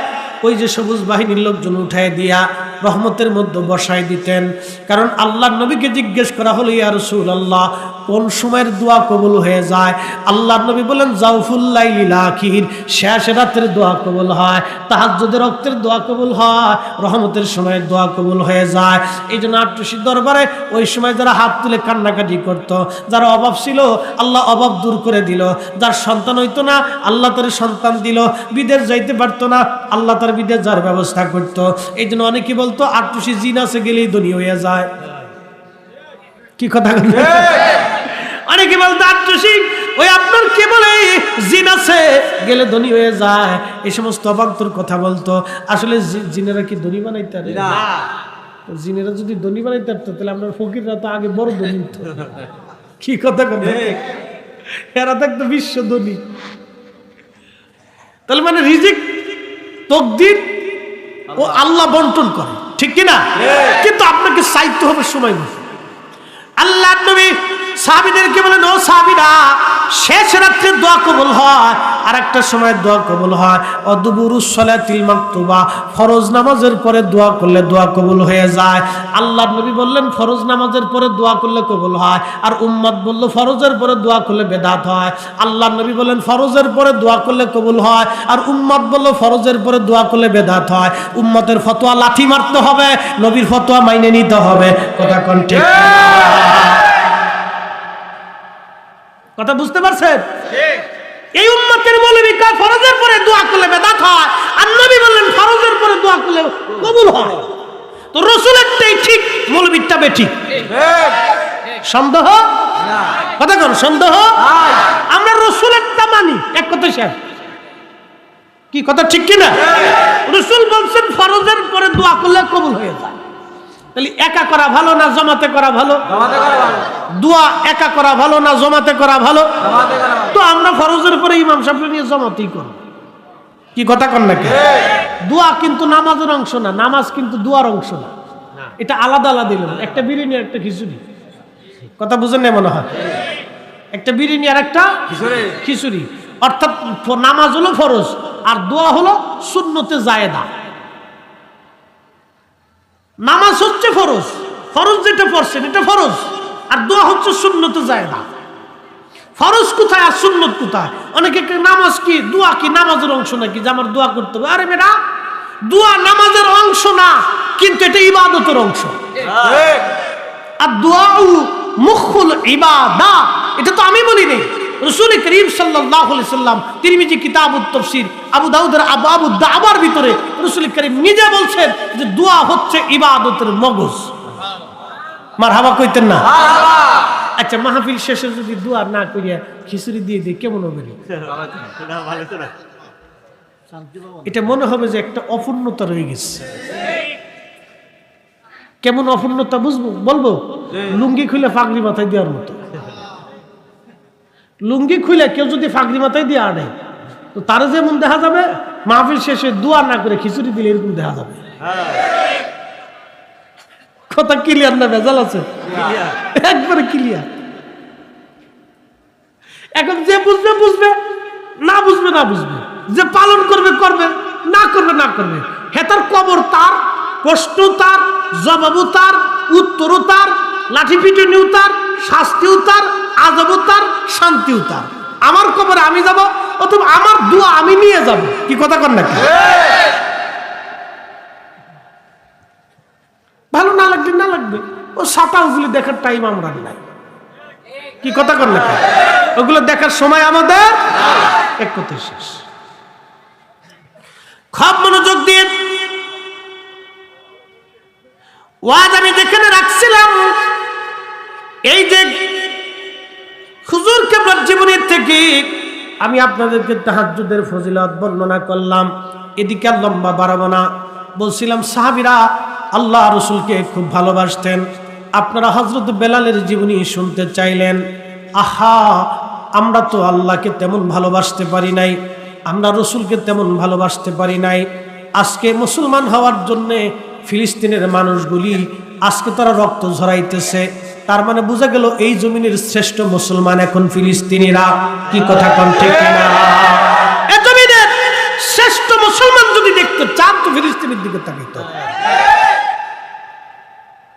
ওই যে সবুজ বাহিনীর লোকজন উঠায় দিয়া রহমতের মধ্যে বসায় দিতেন। কারণ আল্লাহর নবীকে জিজ্ঞেস করা হলো, ইয়া রাসূলুল্লাহ, কোন সময়ের দোয়া কবুল হয়ে যায়? আল্লাহর নবী বলেন, জাউফুল লাইলিল আখির, শেষ রাতের দোয়া কবুল হয়, তাহাজ্জুদের ওয়াক্তের দোয়া কবুল হয়, রহমতের সময়ের দোয়া কবুল হয়ে যায়। এই জন্য আট্টুসির দরবারে ওই সময় যারা হাত তুলে কান্নাকাটি করত, যারা অভাব ছিল আল্লাহ অভাব দূর করে দিল, যার সন্তান হইতো না আল্লাহ তার সন্তান দিল, বিদেশ যাইতে পারতো না আল্লাহ তার বিদেশ যাওয়ার ব্যবস্থা করত। এই জন্য অনেকে বলতো আট্টুসি জিন আছে গেলেই ধনী হয়ে যায়। কি কথা? অনেকে বলতো আট্টুসি ওই আপনার কি বলে জিন আছে গেলে ধনী হয়ে যায়, এই সমস্ত অবান্তর কথা বলতো। আসলে জিনেরা কি ধনী বানাইতে পারে না? জিনেরা যদি ধনী বানাইতে পারতো তাহলে আপনার ফকিররা তো আগে বড় ধনী হতো। কি কথা কথা, এরা থাকতো বিশ্ব ধনী। তাহলে মানে রিজিক তকদির ও আল্লাহ বন্টন করে, ঠিক কিনা? কিন্তু আপনাকে চাইতে হবে সময় মতো। আল্লাহ নবী সাহাবীদেরকে বলেন, ও সাহাবীরা, শেষ রাত্রে দোয়া কবুল হয়, আর একটা সময় দোয়া কবুল হয় অদুবুরুস সালাতিল মাকতুবা, ফরজ নামাজের পরে দোয়া করলে দোয়া কবুল হয়ে যায়। আল্লাহ নবী বললেন ফরজ নামাজের পরে দোয়া করলে কবুল হয়, আর উম্মত বলল ফরজের পরে দোয়া করলে বেদাত হয়। আল্লাহ নবী বললেন ফরজের পরে দোয়া করলে কবুল হয়, আর উম্মত বলল ফরজের পরে দোয়া করলে বেদাত হয়। উম্মতের ফতোয়া লাঠি মারতে হবে, নবীর ফতোয়া মাইনে নিতে হবে। কথা কোন ঠিক? কথা বুঝতে পারছেন? এই উম্মতের মৌলবী কয় ফরজের পরে দোয়া করলে বেদাত হয়, আর নবী বললেন ফরজের পরে দোয়া করলে কবুল হয়। তো রাসূলেরটাই ঠিক, মৌলবীরটা বেঠিক। সন্দেহ না? কথা কোন সন্দেহ? আমরা রাসূলেরটা মানি, এক কথা শেষ। কি কথা ঠিক কি না? রাসূল বলছেন ফরজের পরে দোয়া করলে কবুল হয়ে যায়। তাহলে একা করা ভালো না জমাতে করা ভালো? জমাতে করা ভালো। দোয়া একা করা ভালো না জমাতে করা ভালো? জমাতে করা ভালো। তো আমরা ফরজের পরে ইমাম সাহেবকে নিয়ে জমাতেই করব। কি কথা কন নাকি? দোয়া কিন্তু নামাজের অংশ না, নামাজ কিন্তু দোয়ার অংশ না, এটা আলাদা আলাদা দিলেন। একটা বিরিয়ানি আর একটা খিচুড়ি। কথা বুঝেন না মনে হয়? একটা বিরিয়ানি আর একটা খিচুড়ি, অর্থাৎ নামাজ হলো ফরজ, আর দোয়া হলো সুন্নতে জায়েদা। নামাজ হচ্ছে ফরজ, ফরজ যেটা পড়ছেন এটা ফরজ, আর দোয়া হচ্ছে সুন্নতে জায়েদা। ফরজ কোথায় আর সুন্নত কোথায়? অনেকে নামাজ কি দোয়া কি নামাজের অংশ নাকি যে আমার দোয়া করতে হবে? আরে বেটা, দোয়া নামাজের অংশ না, কিন্তু এটা ইবাদতের অংশ। আর দোয়া মুখুল ইবাদা, এটা তো আমি বলি নাই, রাসূল করিম সাল্লাল্লাহু আলাইহি সাল্লাম তিরমিজি কিতাবুত তাফসীর আবু দাউদের আবু দাবার ভিতরে রাসূল করিম নিজে বলছেন যে দোয়া হচ্ছে ইবাদতের মগজ। মারহাবা কইতেন না? আচ্ছা, মাহফিল শেষে যদি দোয়া না করিয়া খিচুড়ি দিয়ে দিই কেমন হবে? এটা মনে হবে যে একটা অপূর্ণতা রয়ে গেছে। কেমন অপূর্ণতা বুঝবো বলবো? লুঙ্গি খুলে ফাগরি মাথায় দেওয়ার মতো। লুঙ্গি খুলে কেউ যদি ফাগরি মাথায় দিয়ে আনে তো তারা যেমন দেখা যাবে, মাহফিল শেষে দোয়া না করে খিচুড়ি দিলে এরকম দেখা যাবে। কথা ক্লিয়ার না ভেজাল আছে? একবারে ক্লিয়ার। এখন যে বুঝবে বুঝবে, না বুঝবে না বুঝবে, যে পালন করবে করবে, না করবে না করবে। হেতার কবর তার, প্রশ্ন তার, জবাবও তার, উত্তরও তার, লাঠি পিটুনিও তার, শাস্তিও তার, আযাবও তার, শান্তিও তার। আমার কবরে আমি যাব, অথবা আমার দোয়া আমি নিয়ে যাব। কি কথা কর নাকি? ভালো না লাগবে না লাগবে, ও সাতা ওগুলো দেখার টাইম আমরা নাই। কি কথা কর নাকি? ওগুলো দেখার সময় আমাদের এক কথা শেষ। খুব মনোযোগ দিয়ে ওয়াজ আমি যেখানে রাখছিলাম, এই যে হুজুর কেবলার জীবনের থেকে আমি আপনাদেরকে তাহাজ্জুদের ফজিলত বর্ণনা করলাম। এদিকে আর লম্বা বাড়াবো না। বলছিলাম সাহাবীরা আল্লাহ রাসূলকে খুব ভালোবাসতেন। আপনারা হযরত বেলালের জীবনী শুনতে চাইলেন। আহা, আমরা তো আল্লাহকে তেমন ভালোবাসতে পারি নাই, আমরা রাসূলকে তেমন ভালোবাসতে পারি নাই। আজকে মুসলমান হওয়ার জন্যে ফিলিস্তিনের মানুষগুলি আজকে তারা রক্ত ঝরাইতেছে। তার মানে বোঝা গেল এই জমিনের শ্রেষ্ঠ মুসলমান এখন ফিলিস্তিনিরা। কি কথা কোন ঠিক না? এই জমিনের শ্রেষ্ঠ মুসলমান যদি দেখতে চান তো ফিলিস্তিনের দিকে তাকাইতে হবে।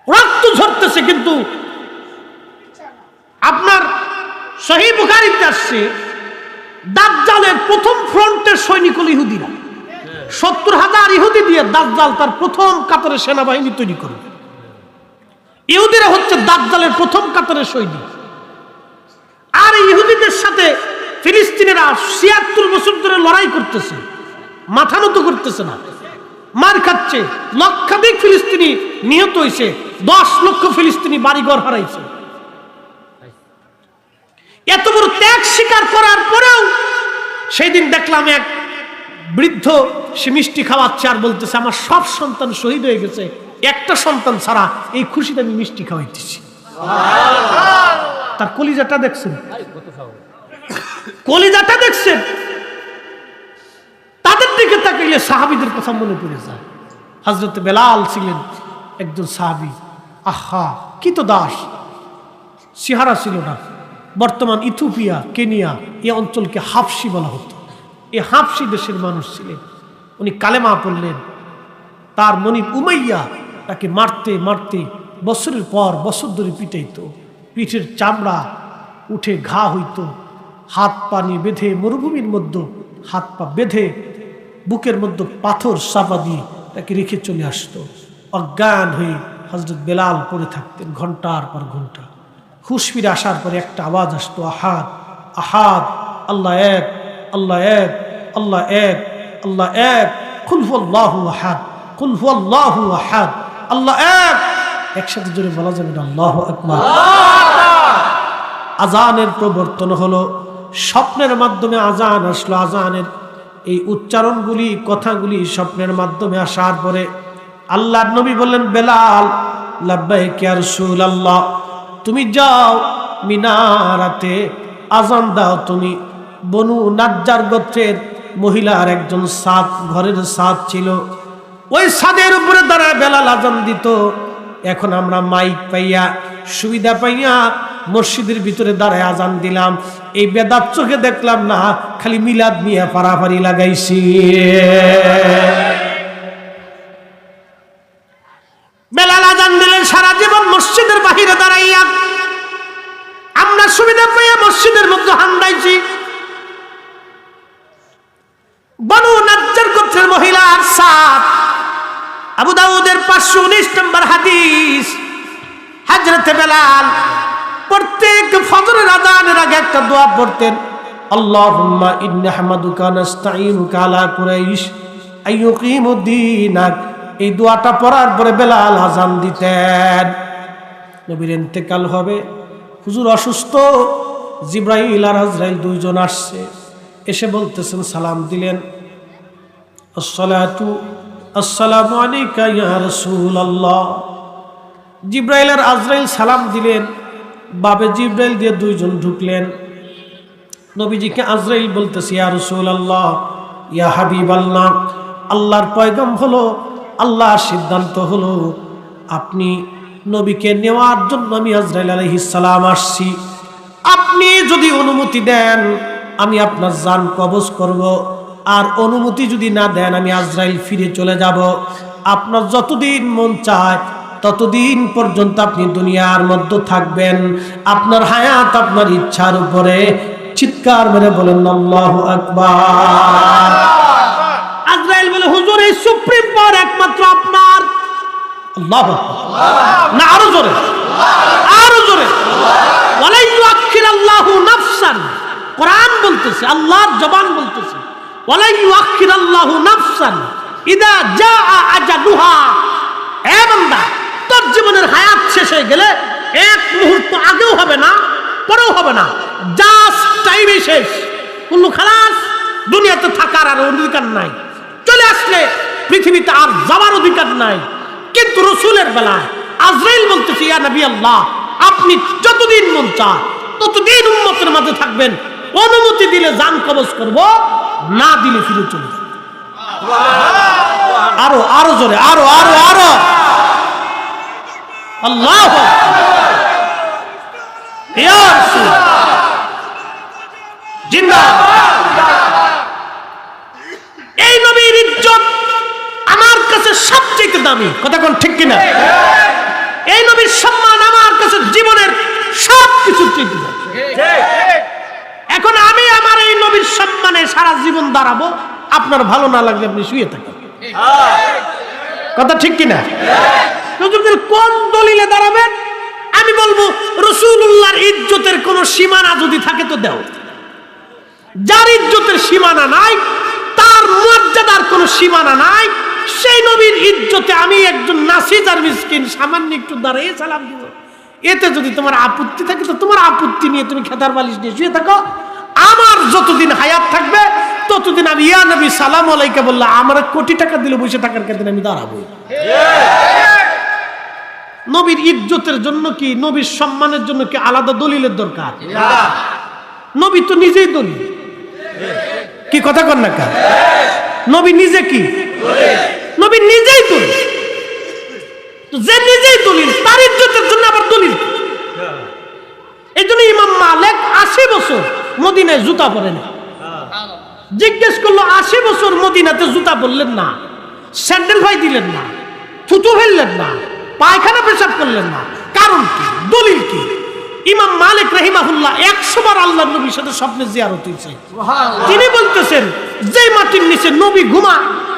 রক্ত ঝরতেছে, কিন্তু আপনার সহিহ বুখারীতে আসছে দাজ্জালের প্রথম ফ্রন্টের সৈনিক হল ইহুদিরা। ৭০,০০০ ইহুদি দিয়ে দাজ্জাল তার প্রথম কাতারের সেনাবাহিনী তৈরি করবে। ইহুদিরা হচ্ছে দাজ্জালের প্রথম কাতারের সৈনিক। আর ইহুদিদের সাথে ফিলিস্তিনিরা ৭৬ বছর ধরে লড়াই করতেছে, মাথা নত করতেছে না, মার খাচ্ছে। লক্ষাধিক ফিলিস্তিনি নিহত হয়েছে, ১০ লক্ষ ফিলিস্তিনি বাড়িঘর হারাইছে। এত বড় ত্যাগ স্বীকার করার পরেও সেই দিন দেখলাম এক বৃদ্ধ, সে মিষ্টি খাওয়াচ্ছে আর বলতেছে আমার সব সন্তান শহীদ হয়ে গেছে, একটা সন্তান ছাড়া এই খুশিতে আমি মিষ্টি খাওয়াইতেছি। তার কলিজাটা দেখছেন? কলিজাটা দেখছেন? তাদের দিকে তাকাইলে সাহাবীদের কথা মনে পড়ে যায়। হযরত বেলাল ছিলেন একজন সাহাবী। আহা, কি তো দাস! চেহারা ছিল না। বর্তমান ইথিওপিয়া, কেনিয়া এই অঞ্চলকে হাবশি বলা হতো। এই হাবশি দেশের মানুষ ছিলেন। উনি কালেমা পড়লেন। তার মনিব উমাইয়া তাকে মারতে মারতে বছরের পর বছর ধরে পিটাইতো। পিঠের চামড়া উঠে ঘা হইতো। হাত পা নিয়ে বেঁধে মরুভূমির মধ্যে হাত পা বেঁধে বুকের মধ্যে পাথর চাপা দিয়ে তাকে রেখে চলে আসতো। অজ্ঞান হয়ে হযরত বেলাল পড়ে থাকতেন ঘন্টার পর ঘন্টা। হুশ ফিরে আসার পরে একটা আওয়াজ আসতো, আহাদ আহাদ, আল্লাহ এক, আল্লাহ এক, আল্লাহ এক, আল্লাহ এক, কুল হুয়াল্লাহু আহাদ, কুল হুয়াল্লাহু আহাদ, আল্লাহ এক। একসাথে জোরে বলা যাবে না? আল্লাহু আকবার। আজানের প্রবর্তন হলো, স্বপ্নের মাধ্যমে আজান আসলো। আজানের এই উচ্চারণগুলি, কথাগুলি স্বপ্নের মাধ্যমে আসার পরে আল্লাহর নবী বললেন, বেলাল লাব্বাইক ইয়া রাসূলুল্লাহ, তুমি যাও মিনারাতে আজান দাও। তুমি বনু নাজ্জার গোত্রের মহিলার একজন সাদ, ঘরের সাদ ছিল, ওই সাদের উপরে দাঁড়ায় বেলাল আজান দিত। এখন আমরা মাইক পাইয়া, সুবিধা পাইয়া মসজিদের ভিতরে দাঁড়ায় আজান দিলাম, এই বেদাত চোখে দেখলাম না, খালি মিলাদ নিয়ে পারাপারি লাগাইছি। বেলাল আজান দিলেন, সারা জীবন মসজিদের বাহিরে দাঁড়াইয়া আমরা সুবিধা পাইয়া মসজিদের মধ্যে হান্দাইছি। বনু নাজ্জার গোত্রের মহিলা সাদ, আবু দাউদের 519 নম্বর হাদিস, হযরতে বেলাল প্রত্যেক ফজরের আযানের আগে একটা দোয়া পড়তেন, আল্লাহুম্মা ইন্নী হামাদুকা নাস্তাঈনুকা আলা কুরাইশ আইয়ুকিমুদ্দীনাক। এই দোয়াটা পড়ার পরে বেলাল আজান দিতেন। নবীর ইন্তেকাল হবে, হুজুর অসুস্থ, জিবরাইল আর আজরাইল দুইজন আসছে, এসে বলতেছেন, সালাম দিলেন, আসসালামু আলাইকা ইয়া রাসূলুল্লাহ। জিবরাইল আর আজরাইল সালাম দিলেন, বাবে জিবরাইল দিয়ে দুইজন ঢুকলেন। নবীজিকে আজরাইল বলতেছে, ইয়া রাসূলুল্লাহ, ইয়া হাবিবাল্লাহ, আল্লাহর পয়গাম হলো, আল্লাহর সিদ্ধান্ত হলো, আপনি নবীকে নেওয়ার জন্য আমি আজরাইল আলাইহিস সালাম আসছি। আপনি যদি অনুমতি দেন আমি আপনার জান কবজ করব, আর অনুমতি যদি না দেন আমি আজরাইল ফিরে চলে যাব। আপনার যতদিন মন চায় ততদিন পর্যন্ত আপনি দুনিয়ার মধ্যে থাকবেন। আপনার হায়াত আপনার ইচ্ছার উপরে। চিৎকার মেরে বলেন আল্লাহু আকবার। আজরাইল বলে, হুজুর এই সুপ্রিম পাওয়ার একমাত্র আপনার। আল্লাহু আকবার, না আরো জোরে, আরো জোরে। ওয়ালা ইউআখিরাল্লাহু নাফসান, কোরআন বলতেছে, আল্লাহর জবান বলতেছে, ওয়ালা ইউআখিরাল্লাহু নাফসান ইদা জাআ আজালুহা। এ বান্দা, তোর জীবনের হায়াত শেষ হয়ে গেলে এক মুহূর্ত আগেও হবে না, পরেও হবে না, জাস্ট টাইমে শেষ। কুল্লু খালাস, দুনিয়াতে থাকার আর অধিকার নাই, চলে আসলে পৃথিবীতে আর যাওয়ার অধিকার নাই। কিন্তু রাসূলের বেলায় আজরাইল বলতেছে, ইয়া নবী আল্লাহ, আপনি যতদিন মন চায় ততদিন উম্মতের মাঝে থাকবেন, অনুমতি দিলে জান কবজ করব, না দিলে ফিরে চলে যাব। আরো আরো জোরে, আরো আরো আরো। আল্লাহু আকবার। ইয়া রাসূল জিন্দাবাদ। এই নবীর ইজ্জত আমার কাছে সবচেয়ে দামি, কথা কোন ঠিক কিনা? এই নবীর সম্মান আমার কাছে জীবনের সবকিছু ঠিক। এখন আমি আমার এই নবীর সম্মানে সারা জীবন দাঁড়াবো, আপনার ভালো না লাগলে আপনি শুয়ে থাকেন, কথা ঠিক কিনা? কোন দলিলে দাঁড়াবেন? আমি বলবো রাসূলুল্লাহর ইজ্জতের কোন সীমানা যদি থাকে তো দাও। যার ইজ্জতের সীমানা নাই, তার মর্যাদার কোন সীমানা নাই, সেই নবীর ইজ্জতে আমি একজন নাসিজ আর মিসকিন সামান্য একটু দাঁড়িয়ে সালাম দিব, এতে যদি তোমার আপত্তি থাকে তো তোমার আপত্তি নিয়ে তুমি খেতার বালিশ নিয়ে শুয়ে থাকো। আমার যতদিন হায়াত থাকবে ততদিন আমি ইয়া নবী সালাম আলাইকা বললাম, আমার কোটি টাকা দিলে বসে থাকার ক্ষেত্রে আমি দাঁড়াবো। নবীর ইজ্জতের জন্য কি, নবীর সম্মানের জন্য কি আলাদা দলিলের দরকার? নবী তো নিজেই দলিল, কি কথা কন না কা? নবী নিজে কি? নবী নিজেই দলিল। যে নিজেই দলিল, তার ইজ্জতের জন্য আবার দলিল। এই জন্য ইমাম মালিক 80 বছর মদিনায় জুতা পরেন। জিজ্ঞেস করলো 80 বছর মদিনাতে জুতা পরলেন না, স্যান্ডেল ভাই দিলেন না, থুতু ফেললেন না, পায়খানা পেশাব করলেন না, কারণ কি, দলিল কি? ইমাম মালিক রাহিমাহুল্লাহ 100 বার আল্লাহর নবীর সাথে স্বপ্নে জিয়ারত হয়েছে। তিনি বলতেছেন, যে মাটির নিচে নবী ঘুমা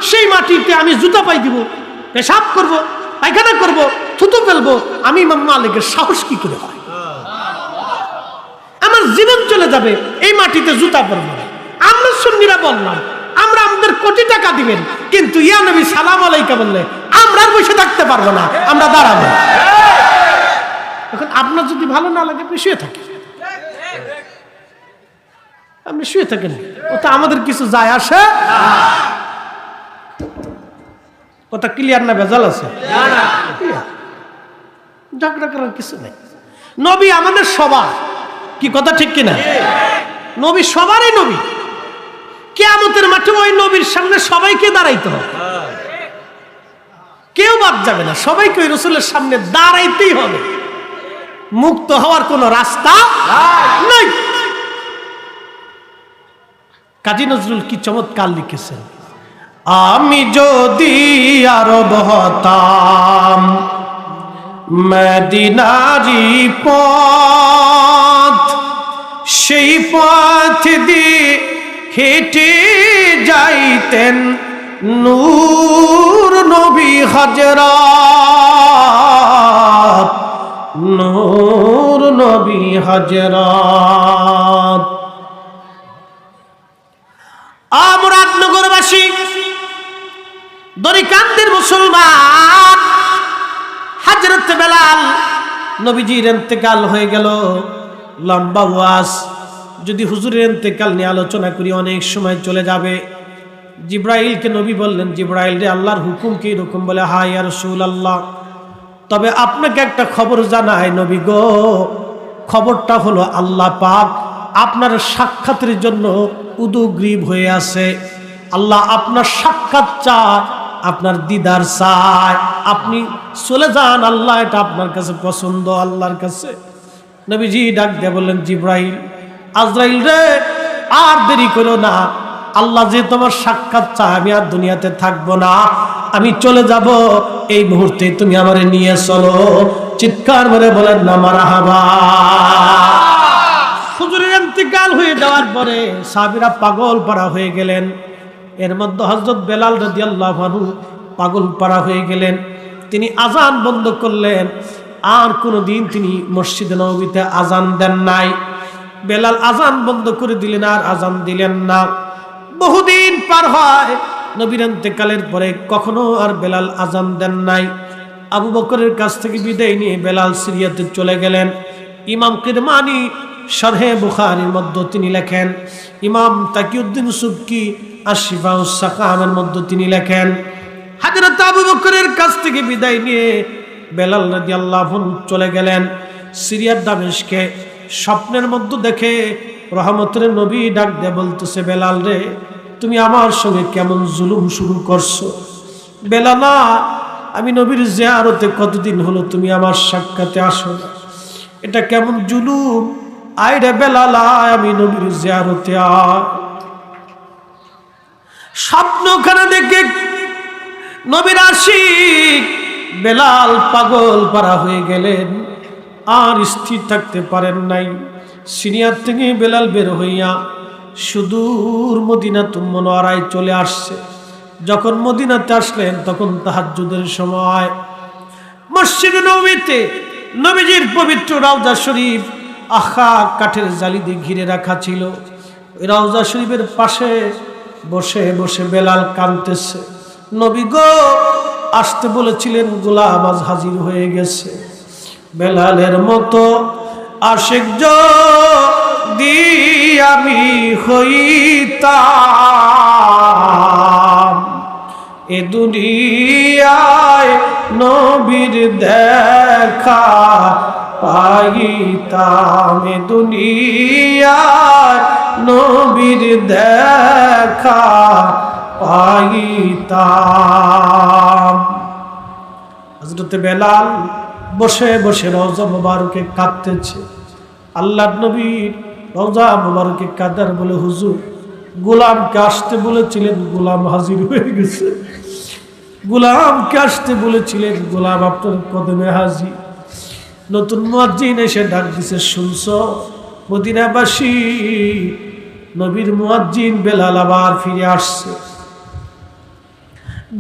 সেই মাটিতে আমি জুতা পাই দিব, পেশাব করব, পায়খানা করব, থুতু ফেলবো, আমি ইমাম মালিকের সাহস কি করে হয়? আমার জীবন চলে যাবে এই মাটিতে জুতা পরবো। আমরা সুন্নিরা বললাম, আমরা আমাদের কোটি টাকা দিবেন, কিন্তু ইয়া নবী সালাম আলাইকা বললে আমরা বসে থাকতে পারবো না, আমরা দাঁড়াবো। এখন আপনার যদি ভালো না লাগে আপনি শুয়ে থাকেন, আপনি শুয়ে থাকেন, ওটা আমাদের কিছু যায় আসে। কথা ক্লিয়ার না ভেজাল আছে? ঝগড়া করার কিছু নেই। নবী আমাদের সবার, কি কথা ঠিক কিনা? নবী সবারই নবী। কিয়ামতের মাঠে ওই নবীর সামনে সবাইকে দাঁড়াইতে হবে, কেউ বাদ যাবে না, সবাইকে ওই রাসূলের সামনে দাঁড়াইতেই হবে। মুক্ত হওয়ার কোনো রাস্তা নাই। কাজী নজরুল কি চমৎকার লিখেছেন, আমি যদি আরব হতাম মদিনারি পথ, সেই পথ দিয়ে হেঁটে যাইতেন নূর নবী হযরত, নূর নবী হযরত। মুরাদনগরবাসী, দরিকান্দির মুসলমান, হযরত বেলাল নবীজির ইন্তেকাল হয়ে গেল। লম্বা ওয়াজ, যদি হুজুরের ইন্তেকাল নিয়ে আলোচনা করি অনেক সময় চলে যাবে। জিব্রাইলকে নবী বললেন, জিব্রাইল রে, আল্লাহর হুকুম কি এরকম? বলে, হ্যাঁ ইয়া রাসূলুল্লাহ, তবে আপনাকে একটা খবর জানাই নবী গো। খবরটা হলো আল্লাহ পাক আপনার সাক্ষাতের জন্য উদগ্রীব হয়ে আছে। আল্লাহ আপনার সাক্ষাৎ চায়, আপনার দিদার চায়, আপনি চলে যান, আল্লাহ এটা আপনার কাছে পছন্দ আল্লাহর কাছে। নবীজি ডাক দিয়ে বললেন, জিব্রাইল, আজরাইল রে, আর দেরি করো না, আল্লাহ যে তোমার সাক্ষাৎ চায়, আমি আর দুনিয়াতে থাকবো না, আমি চলে যাব, এই মুহূর্তে তুমি আমারে নিয়ে চলো। চিৎকার করে বলেন না মারহাবা। হুজুরের ইন্তেকাল হয়ে যাওয়ার পরে সাহাবীরা পাগল পারা হয়ে গেলেন। এর মধ্যে হযরত বেলাল রাদিয়াল্লাহু আনহু পাগল পারা হয়ে গেলেন। তিনি আজান বন্ধ করলেন, আর কোনোদিন তিনি মসজিদে নববীতে আজান দেন নাই। বেলাল আজান বন্ধ করে দিলেন, আর আজান দিলেন না। বহুদিন পার হয়, নবীর ইন্তেকালের পরে কখনো আর বেলাল আজান দেন নাই। আবু বকরের কাছ থেকে বিদায় নিয়ে বেলাল সিরিয়াতে চলে গেলেন। ইমাম কিরমানি শারহে বুখারীর মধ্যে তিনি লেখেন, ইমাম তাকিউদ্দিন সুবকি আশ-শিফাউস সাকামের মধ্যে তিনি লেখেন, হযরত আবু বকরের কাছ থেকে বিদায় নিয়ে বেলাল রাদিয়াল্লাহু আনহু চলে গেলেন সিরিয়ার দামেস্কে। স্বপ্নের মধ্যে দেখে রহমতের নবী ডাক দিয়ে বলতেছে, বেলাল রে, তুমি আমার সঙ্গে কেমন জুলুম শুরু করছো? বেলাল, আমি নবীর জিয়ারতে কতদিন হলো, তুমি আমার সাক্ষাতে আসো না, এটা কেমন জুলুম? আয় রে বেলাল, আমি নবীর জিয়ারতে আয়। স্বপ্নখানা দেখে নবীর আশিক বেলাল পাগল পারা হয়ে গেলেন, আর স্থির থাকতে পারেন নাই। সিনিয়ার থেকে বেলাল বের হইয়া সুদূর মদিনাতুল মুনাওয়ারায় চলে আসছে। যখন মদিনাতে আসলেন তখন তাহাজ্জুদের সময়। মসজিদে নববীতে নবীজির পবিত্র রওজা শরীফ আখা কাঠের জালি দিয়ে ঘিরে রাখা ছিল। ওই রওজা শরীফের পাশে বসে বসে বেলাল কাঁদতেছে। নবী গো আসতে বলেছিলেন, গোলাম আজ হাজির হয়ে গেছে। বেলালের মতো আশিক যদি আমি হইতাম, এ দুনিয়ায় নবীর দেখা পাইতাম, এ দুনিয়ায় নবীর দেখা পাইতাম। হযরত বেলাল বসে বসে রওজা মুবারকে কাঁদতেছে। আল্লাহর নবীর রওজা মুবারকে কাঁদার বলে, হুজুর গোলামকে আসতে বলেছিলেন, গোলাম হাজির হয়ে গেছে। গোলামকে আসতে বলেছিলেন, গোলাম আপনার কদমে হাজির। নতুন মুয়াজ্জিন এসে ডাক দিছে, শুনছো মদিনাবাসী, নবীর মুয়াজ্জিন বেলাল আবার ফিরে আসছে।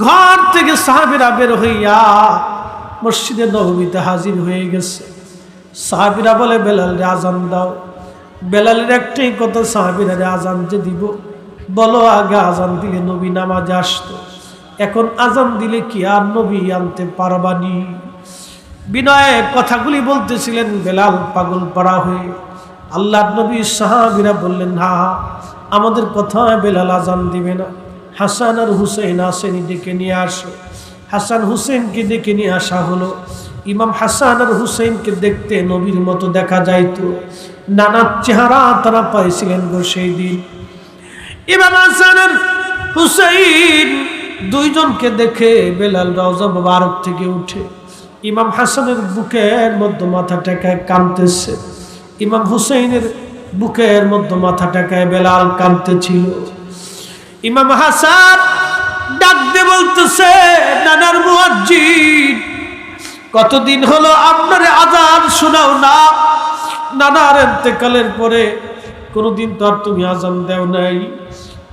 ঘর থেকে সাহাবীরা বের হইয়া মসজিদে নববীতে হাজির হয়ে গেছে। সাহাবীরা বলে, বেলালরে আজান দাও। বেলালের একটাই কথা, সাহাবীরা আজান যে দিব, বলো আগে আজান দিলে নবী নামাজে আসতো, এখন আজান দিলে কি আর নবী আনতে পারবানি? বিনয়ে কথাগুলি বলতেছিলেন বেলাল পাগল পাড়া হয়ে। আল্লাহর নবী সাহাবীরা বললেন, হা আমাদের কথা বেলাল আজান দিবে না, হাসান আর হুসেন আসেনি, ডেকে নিয়ে আসো। হাসান হুসেনকে ডেকে নিয়ে আসা হলো। ইমাম হাসান আর হুসেনকে দেখতে নবীর মতো দেখা যাইতো, নানা চেহারা তারা পাইছিলেন গো সেই দিন। ইমাম হাসান আর হুসেন দুইজনকে দেখে বেলাল রওজা মুবারক থেকে উঠে ইমাম হাসানের বুকের মধ্যে মাথা টেকায় কাঁদতেছে, ইমাম হুসাইনের বুকের মধ্যে মাথা টেকায় বেলাল কাঁদতেছিল। ইমাম হাসান ডাক দিয়ে বলতেছে, নানার মুয়াজ্জিন, কতদিন হলো আপনার আজান শোনাও না? নানার ইন্তেকালের পরে কোনদিন তো আর তুমি আজান দেও নাই।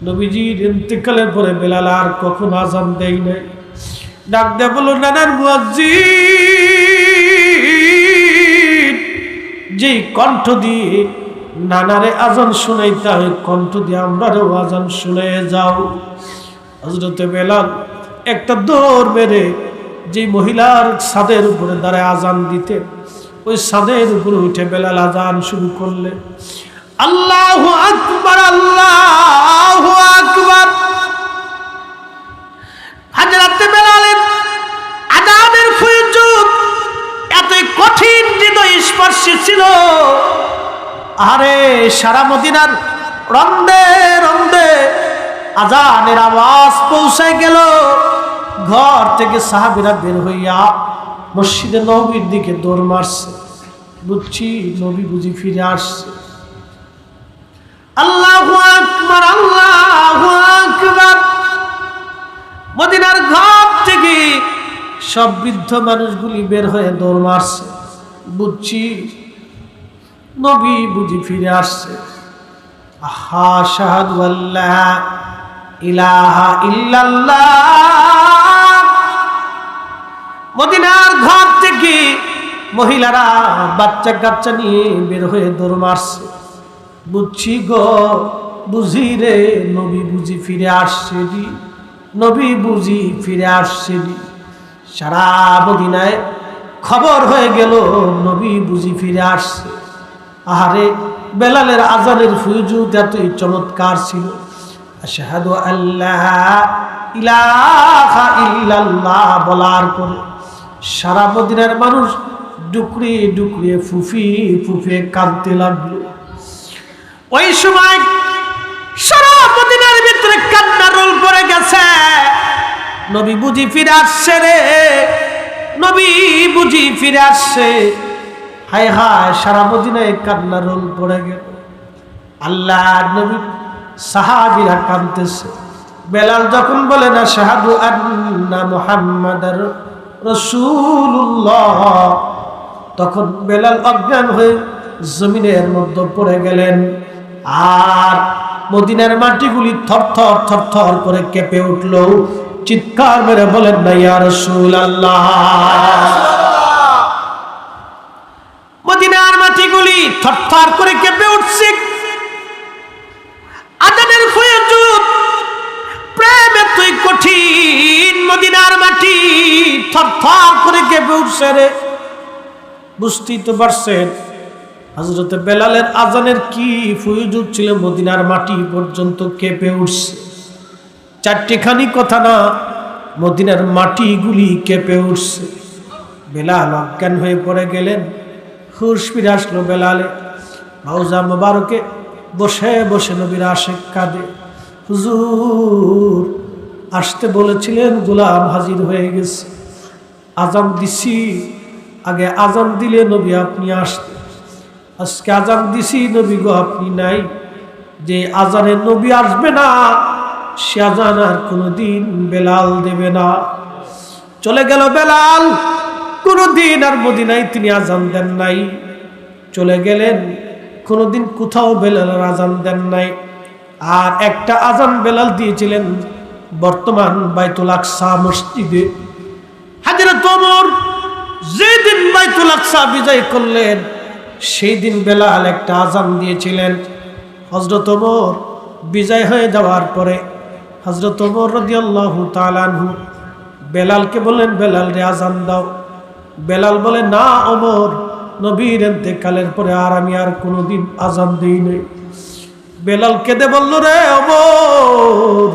নবীজির ইন্তেকালের পরে বেলাল আর কখনো আজান দেই নাই। ডাক দিয়ে বলো, নানার মুয়াজ্জিন, যেই কণ্ঠ দিয়ে নানারে আজান শোনাইতে হয়, কণ্ঠ দিয়ে আমরাও আজান শুনে যাও। হযরতে বেলাল একটা দৌড় মেরে যে মহিলার ছাদের উপরে দাঁড়ায় আজান দিতে, ওই ছাদের উপরে উঠে বেলাল আজান শুরু করলেন। আল্লাহু আকবার, আল্লাহু আকবার। হযরতে বেলালের আজানের ফুয়ুজুদ এতই কঠিন, হৃদয় স্পর্শী ছিল। আরে সারা মদিনার রন্দে রন্দে আজানের আওয়াজ পৌঁছায় গেল। ঘর থেকে সাহাবীরা বের হইয়া মসজিদে নববীর দিকে দৌড় মারছে। বুঝছি নবী বুঝি ফিরে আসছে। আল্লাহু আকবার, আল্লাহু আকবার। মদিনার ঘর থেকে সব বৃদ্ধ মানুষগুলি বের হয়ে দৌড় মারছে। বুঝছি নবী বুঝি ফিরে আসছে। আহা, শাহাদু আল্লা ইলাহা ইল্লাল্লাহ। মদিনার ঘর থেকে মহিলারা বাচ্চা কাচ্চা নিয়ে বের হয়ে দৌড় মারছে। বুঝছি গো, বুঝি রে, নবী বুঝি ফিরে আসছে রে, নবী বুঝি ফিরে আসছে রে। সারা মদিনায় খবর হয়ে গেল নবী বুঝি ফিরে আসছে। আহারে, বেলালের আজানের ফুয়ুজুদ এতই চমৎকার ছিল। আশহাদু আল্লা ইলাহা ইল্লাল্লাহ বলার পরে সারা মদিনার মানুষ ডুকরিয়ে ডুকরিয়ে ফুফিয়ে ফুফিয়ে কাঁদতে লাগলো। ওই সময় সারা মদিনার ভিতরে কান্নার রোল পড়ে গেছে। নবী বুঝি ফিরে আসছে রে, নবী বুঝি ফিরে আসছে। হায় হায়, সারা মদিনায় কান্নার রোল পড়ে গেল। আল্লাহ নবী সাহাবীরা কাঁদতেছে। বেলাল যখন বলে না আশহাদু আন্না মুহাম্মাদার রাসূলুল্লাহ, তখন বেলাল অজ্ঞান হয়ে জমিনের মধ্যে পড়ে গেলেন। আর মদিনার মাটিগুলি থরথর থরথর করে কেঁপে উঠল। চিৎকার মেরে বলেন না ইয়া রাসূলুল্লাহ। মদিনার মাটিগুলি থরথর করে কেঁপে উঠছে। আজানের ফুয়ুজুদ প্রেম এতই কঠিন, মদিনার মাটি থরথর করে কেঁপে উঠছে রে। বুঝতেই তো পারছেন হযরতে বেলালের আজানের কি ফুয়ুজুদ ছিল, মদিনার মাটি পর্যন্ত কেঁপে উঠছে। চারটিখানি কথা না, মদিনার মাটিগুলি কেঁপে উঠছে। বেলাল অজ্ঞান হয়ে পড়ে গেলেন। হুশ ফিরে আসলো বেলালে। রওজা মোবারকে বসে বসে নবীর আশিক কাঁদে। হুজুর আসতে বলেছিলেন, গোলাম হাজির হয়ে গেছে। আজান দিছি, আগে আজান দিলে নবী আপনি আসতেন। আজকে আজান দিছি, নবী গো আপনি নাই। যে আজানে নবী আসবে না, সে আজান আর কোনোদিন বেলাল দেবে না। চলে গেল বেলাল, কোনোদিন আর মদিনায় তিনি আজান দেন নাই। চলে গেলেন, কোনোদিন কোথাও বেলালের আজান দেন নাই। আর একটা আজান বেলাল দিয়েছিলেন বর্তমান বাইতুল আকসা মসজিদে। হযরত ওমর যেদিন বাইতুল আকসা বিজয় করলেন, সেই দিন বেলাল একটা আজান দিয়েছিলেন। হযরত ওমর বিজয় হয়ে যাওয়ার পরে হযরত ওমর রাদিয়াল্লাহু তাআলা আনহু বেলালকে বললেন, বেলাল রে আজান দাও। বেলাল বলে, না ওমর, নবীর ইন্তেকালের পরে আর আমি আর কোনোদিন আজান দিই নাই। বেলাল কেঁদে বলল, রে ওমর,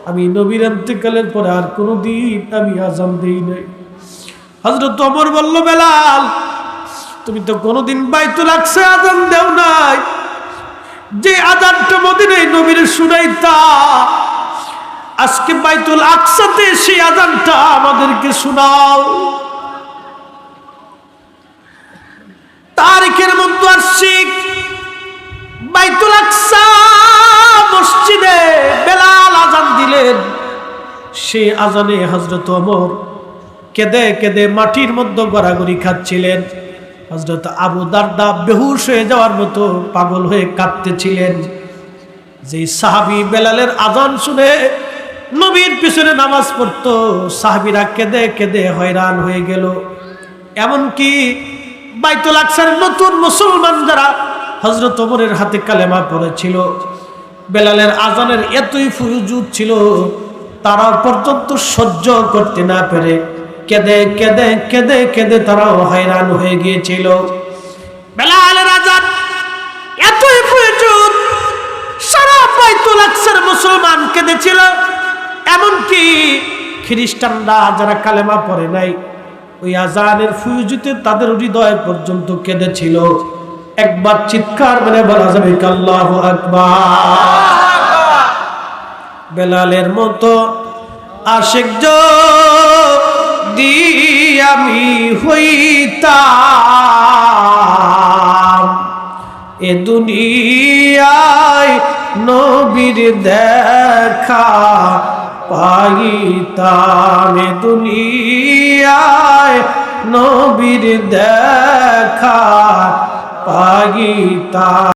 আমি নবীর ইন্তেকালের পরে আর কোনোদিন আমি আজান দিই নাই। হযরত ওমর বলল, বেলাল তুমি তো কোনোদিন বাইতুল আকসা আজান দেও নাই। যে আজানটা মদিনায় নবীর শুনাইতা, আজকে বাইতুল আকসাতে সেই আজানটা আমাদেরকে শোনাও। তারিখের মধ্যে আসছি বাইতুল আকসা মসজিদে বেলাল আজান দিলেন। সেই আজানে হযরত ওমর কেঁদে কেঁদে মাটির মধ্যে গড়াগড়ি খাচ্ছিলেন। হযরত আবু দারদা বেহুশ হয়ে যাওয়ার মতো পাগল হয়ে কাঁদতেছিলেন। যে সাহাবী বেলালের আজান শুনে নবীর পিছনে নামাজ পড়তো, সাহাবীরা কেঁদে কেঁদে হয়রান হয়ে গেল। এমনকি বাইতুল আকসার নতুন মুসলমান যারা হযরত ওমরের হাতে কালেমা পড়েছিল, বেলালের আজানের এতই ফুয়ুজুদ ছিল, তারা পর্যন্ত সহ্য করতে না পেরে কেঁদে কেঁদে কেঁদে কেঁদে তারাও হয়রান হয়ে গিয়েছিল। বেলালের আজান এতই ফুয়ুজুদ, সারা বাইতুল আকসার মুসলমান কেঁদেছিল। এমনকি খ্রিস্টানরা যারা কালেমা পড়ে নাই, ওই আজানের ফুয়ুজুতে তাদের হৃদয় পর্যন্ত কেঁদেছিল। একবার চিৎকার মেরে বলা যাবে আল্লাহু আকবার। বেলালের মতো আশিক যদি আমি হইতাম, এ দুনিয়ায় নবীর দেখা পাইতাম, এ দুনিয়ায় নবীর দেখা পাইতাম।